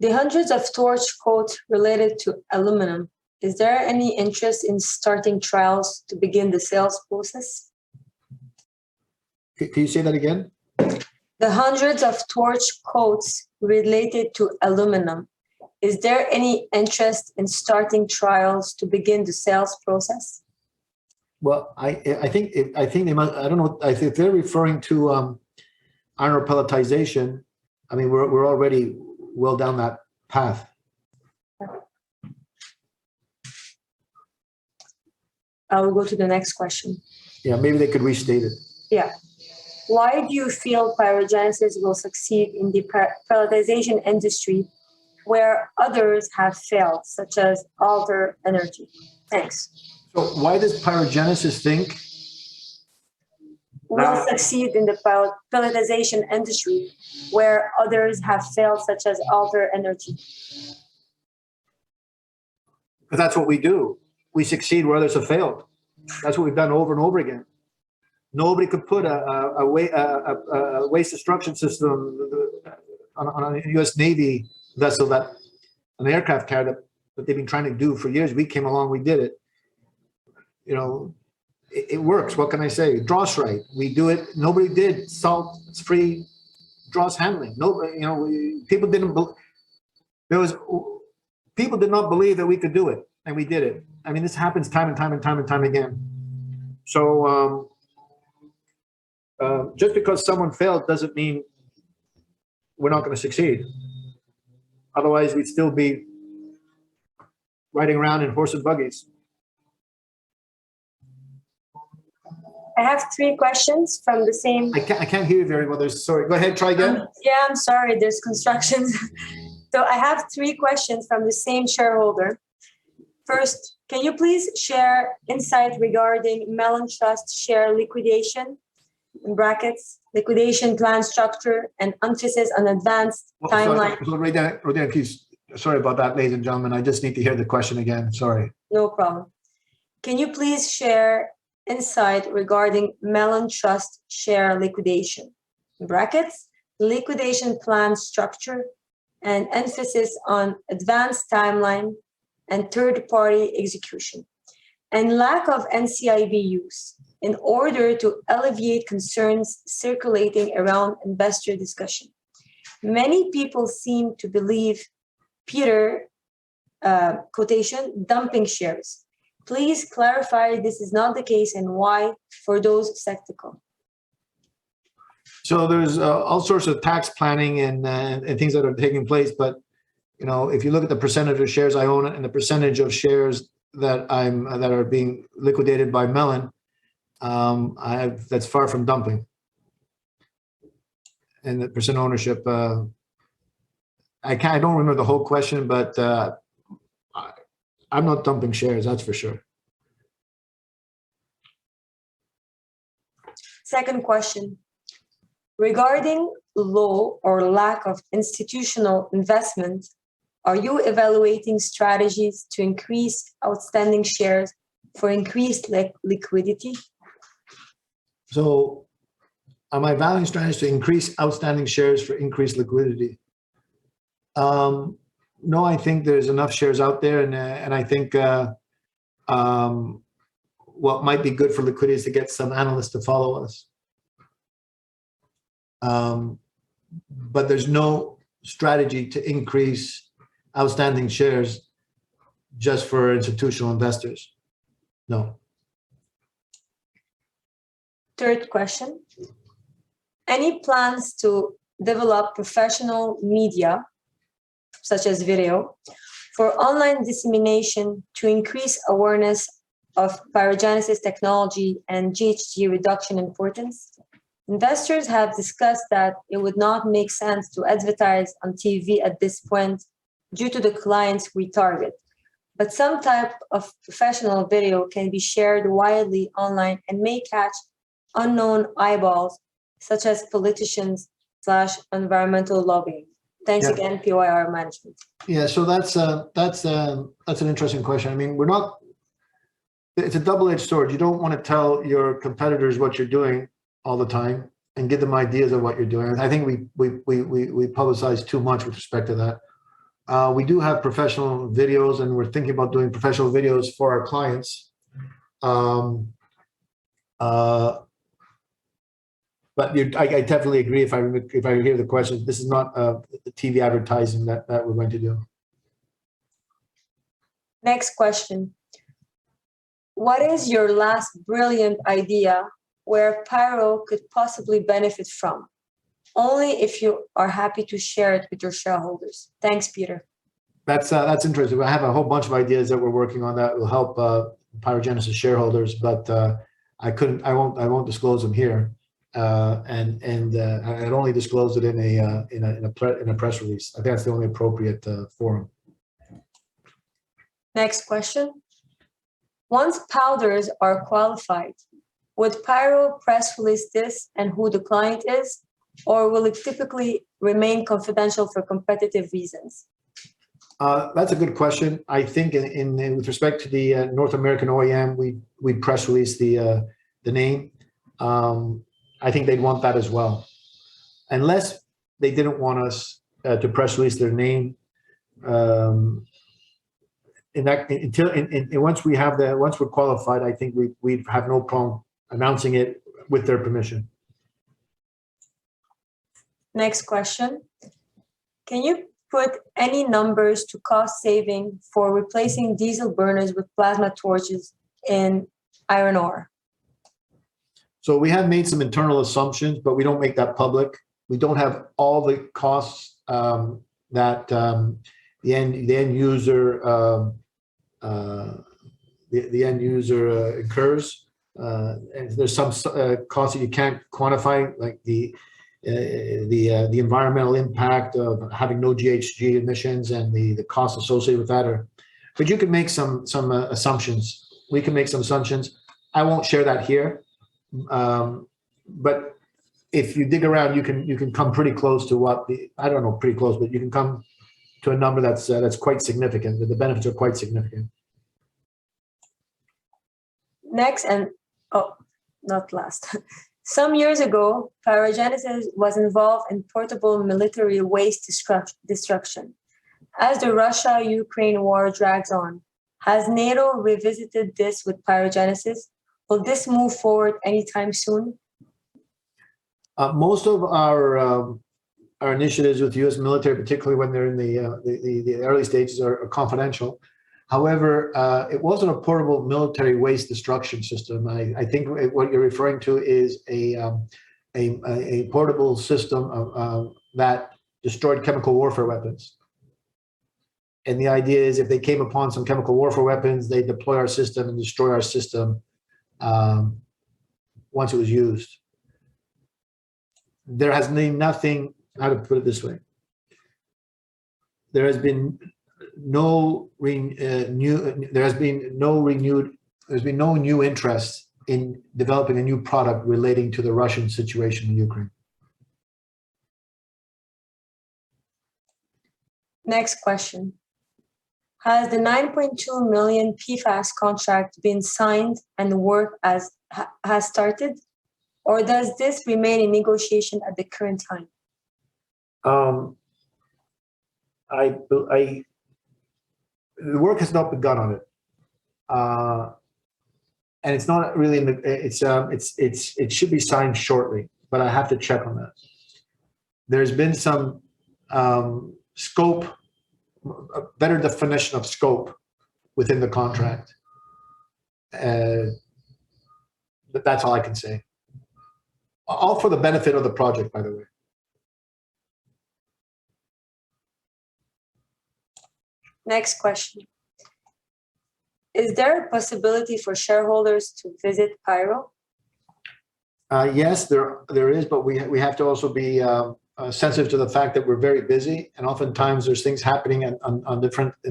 S1: The hundreds of torch quotes related to aluminum. Is there any interest in starting trials to begin the sales process?
S2: Can you say that again?
S1: The hundreds of torch quotes related to aluminum. Is there any interest in starting trials to begin the sales process?
S2: Well, I think they must. I don't know. I think they're referring to iron ore pelletization. I mean, we're already well down that path.
S1: I will go to the next question.
S2: Yeah, maybe they could restate it.
S1: Yeah. Why do you feel PyroGenesis will succeed in the pelletization industry where others have failed, such as Alter Energy? Thanks.
S2: So why does PyroGenesis think
S1: will succeed in the pelletization industry where others have failed, such as Alter Energy?
S2: Because that's what we do. We succeed where others have failed. That's what we've done over and over again. Nobody could put a waste destruction system on a U.S. Navy vessel, that an aircraft carrier that they've been trying to do for years. We came along, we did it. You know, it works. What can I say? Dross right. We do it. Nobody did salt-free dross handling. Nobody, you know, people didn't. People did not believe that we could do it, and we did it. I mean, this happens time and time again. So just because someone failed doesn't mean we're not going to succeed. Otherwise, we'd still be riding around in horse and buggies.
S1: I have 3 questions from the same.
S2: I can't hear you very well. Sorry. Go ahead. Try again.
S1: Yeah, I'm sorry. There's construction. So I have 3 questions from the same shareholder. First, can you please share insight regarding Mellon Trust share liquidation, in brackets, liquidation plan structure, and emphasis on advanced timeline?
S2: Rodina, please. Sorry about that, ladies and gentlemen. I just need to hear the question again. Sorry.
S1: No problem. Can you please share insight regarding Mellon Trust share liquidation, in brackets, liquidation plan structure, and emphasis on advanced timeline and third-party execution, and lack of NCIB use in order to alleviate concerns circulating around investor discussion. Many people seem to believe Peter, quotation, dumping shares. Please clarify this is not the case and why for those skeptical.
S2: So there's all sorts of tax planning and things that are taking place, but you know, if you look at the percentage of shares I own and the percentage of shares that are being liquidated by Mellon, that's far from dumping. And the percent ownership, I don't remember the whole question, but I'm not dumping shares, that's for sure.
S1: Second question. Regarding low or lack of institutional investment, are you evaluating strategies to increase outstanding shares for increased liquidity?
S2: So am I evaluating strategies to increase outstanding shares for increased liquidity? No, I think there's enough shares out there, and I think what might be good for liquidity is to get some analysts to follow us. But there's no strategy to increase outstanding shares just for institutional investors. No.
S1: Third question. Any plans to develop professional media, such as video, for online dissemination to increase awareness of PyroGenesis technology and GHG reduction importance? Investors have discussed that it would not make sense to advertise on TV at this point due to the clients we target. But some type of professional video can be shared widely online and may catch unknown eyeballs, such as politicians/environmental lobbying. Thanks
S2: Yeah.
S1: again, PYR management.
S2: Yeah, so that's an interesting question. I mean, it's a double-edged sword. You don't want to tell your competitors what you're doing all the time and give them ideas of what you're doing. I think we publicize too much with respect to that. We do have professional videos, and we're thinking about doing professional videos for our clients. But I definitely agree. If I hear the question, this is not the TV advertising that we're going to do.
S1: Next question. What is your last brilliant idea where Pyro could possibly benefit from? Only if you are happy to share it with your shareholders. Thanks, Peter.
S2: That's interesting. I have a whole bunch of ideas that we're working on that will help PyroGenesis shareholders, but I won't disclose them here. And I'd only disclose it in a press release. I think that's the only appropriate forum.
S1: Next question. Once powders are qualified, would Pyro press release this and who the client is, or will it typically remain confidential for competitive reasons?
S2: That's a good question. I think with respect to the North American OEM, we press release the name. I think they'd want that as well, unless they didn't want us to press release their name. Once we're qualified, I think we'd have no problem announcing it with their permission.
S1: Next question. Can you put any numbers to cost saving for replacing diesel burners with plasma torches in iron ore?
S2: So we have made some internal assumptions, but we don't make that public. We don't have all the costs that the end user incurs. And there's some costs that you can't quantify, like the environmental impact of having no GHG emissions and the costs associated with that. But you can make some assumptions. We can make some assumptions. I won't share that here. But if you dig around, you can come pretty close to I don't know, pretty close, but you can come to a number that's quite significant. The benefits are quite significant.
S1: Next, and not last. Some years ago, PyroGenesis was involved in portable military waste destruction. As the Russia-Ukraine war drags on, has NATO revisited this with PyroGenesis? Will this move forward anytime soon?
S2: Most of our initiatives with the U.S. military, particularly when they're in the early stages, are confidential. However, it wasn't a portable military waste destruction system. I think what you're referring to is a portable system that destroyed chemical warfare weapons. And the idea is if they came upon some chemical warfare weapons, they deploy our system and destroy our system once it was used. There has been nothing, how to put it this way, there's been no new interest in developing a new product relating to the Russian situation in Ukraine.
S1: Next question. Has the 9.2 million PFAS contract been signed and work has started? Or does this remain in negotiation at the current time?
S2: The work has not begun on it, and it's not really it should be signed shortly, but I have to check on that. There's been some scope, a better definition of scope within the contract, but that's all I can say. All for the benefit of the project, by the way.
S1: Next question. Is there a possibility for shareholders to visit Pyro?
S2: Yes, there is, but we have to also be sensitive to the fact that we're very busy, and oftentimes there's things happening in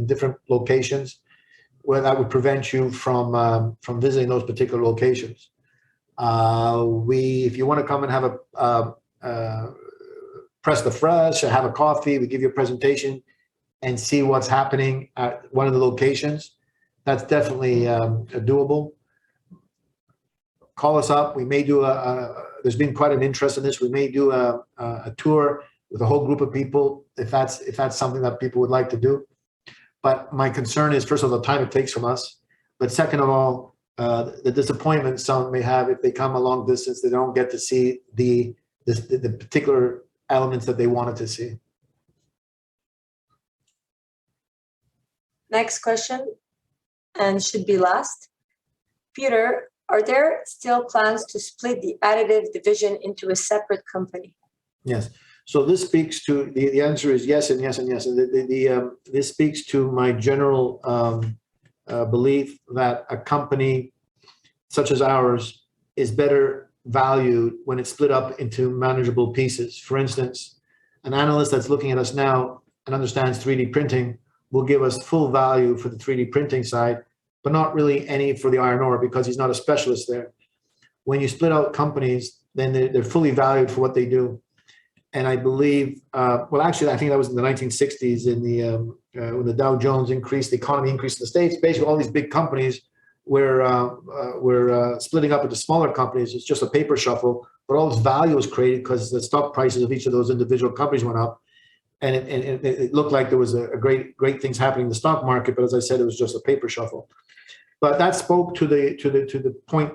S2: different locations where that would prevent you from visiting those particular locations. If you want to come and have press the fresh or have a coffee, we give you a presentation and see what's happening at one of the locations. That's definitely doable. Call us up. We may do there's been quite an interest in this. We may do a tour with a whole group of people if that's something that people would like to do. But my concern is, first of all, the time it takes from us. But second of all, the disappointment some may have if they come a long distance, they don't get to see the particular elements that they wanted to see.
S1: Next question, and should be last. Peter, are there still plans to split the additive division into a separate company?
S2: Yes. So this speaks to the answer is yes and yes and yes. And this speaks to my general belief that a company such as ours is better valued when it's split up into manageable pieces. For instance, an analyst that's looking at us now and understands 3D printing will give us full value for the 3D printing side, but not really any for the iron ore because he's not a specialist there. When you split out companies, then they're fully valued for what they do. And I believe, well, actually, I think that was in the 1960s when the Dow Jones increased, the economy increased in the States. Basically, all these big companies were splitting up into smaller companies. It's just a paper shuffle, but all this value was created because the stock prices of each of those individual companies went up. And it looked like there was a great things happening in the stock market, but as I said, it was just a paper shuffle. But that spoke to the point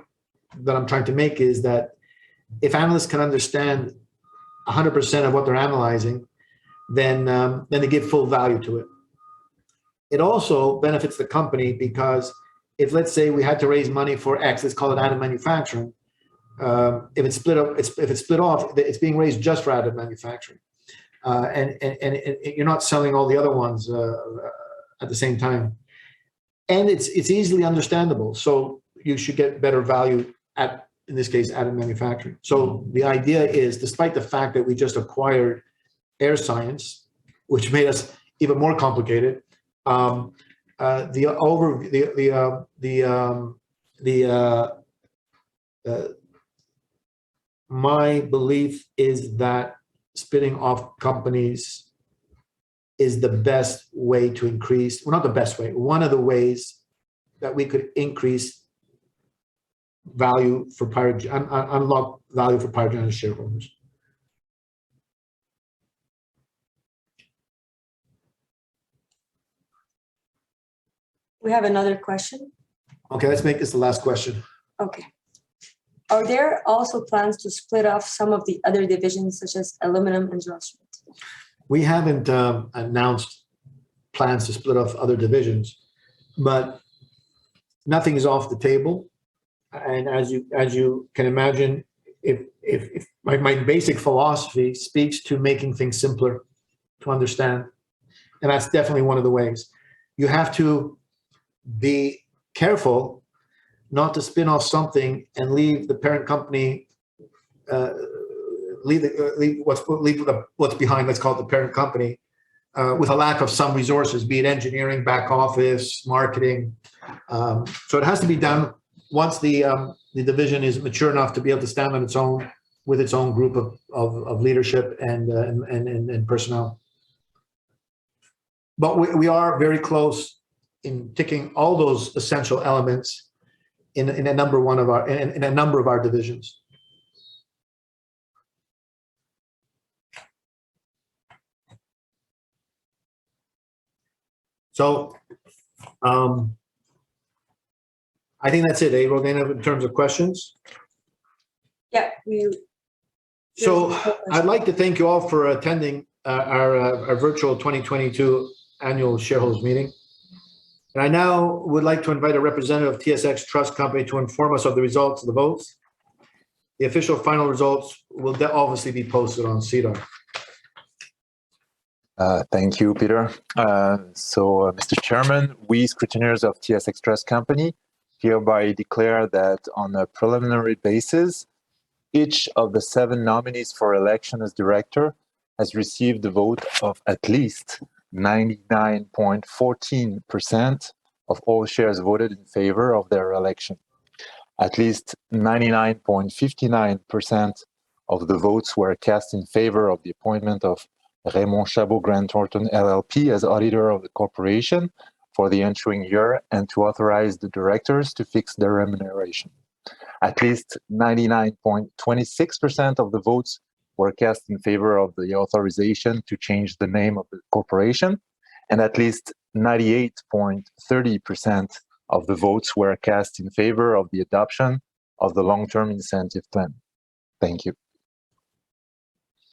S2: that I'm trying to make is that if analysts can understand 100% of what they're analyzing, then they give full value to it. It also benefits the company because if, let's say, we had to raise money for X, let's call it additive manufacturing. If it's split up, if it's split off, it's being raised just for additive manufacturing. And you're not selling all the other ones at the same time. And it's easily understandable. So you should get better value at, in this case, additive manufacturing. So the idea is, despite the fact that we just acquired Air Science, which made us even more complicated, my belief is that spinning off companies is the best way to increase, well, not the best way, one of the ways that we could increase value for unlock value for PyroGenesis shareholders.
S1: We have another question.
S2: Okay, let's make this the last question.
S1: Okay. Are there also plans to split off some of the other divisions such as aluminum and Rosswood?
S2: We haven't announced plans to split off other divisions, but nothing is off the table. And as you can imagine, if my basic philosophy speaks to making things simpler to understand, and that's definitely one of the ways. You have to be careful not to spin off something and leave the parent company, leave what's behind. Let's call it the parent company, with a lack of some resources, be it engineering, back office, marketing. So it has to be done once the division is mature enough to be able to stand on its own with its own group of leadership and personnel. But we are very close in ticking all those essential elements in a number of our divisions. So I think that's it, Rodena, in terms of questions.
S1: Yeah,
S2: So I'd like to thank you all for attending our virtual 2022 annual shareholders meeting. And I now would like to invite a representative of TSX Trust Company to inform us of the results of the votes. The official final results will obviously be posted on SEDAR.
S7: Thank you, Peter. Mr. Chairman, we scrutineers of TSX Trust Company hereby declare that on a preliminary basis, Each of the 7 nominees for election as director has received the vote of at least 99.14% of all shares voted in favor of their election. At least 99.59% of the votes were cast in favor of the appointment of Raymond Chabot Grant Thornton LLP as auditor of the corporation for the ensuing year and to authorize the directors to fix their remuneration. At least 99.26% of the votes were cast in favor of the authorization to change the name of the corporation, and at least 98.30% of the votes were cast in favor of the adoption of the long-term incentive plan. Thank you.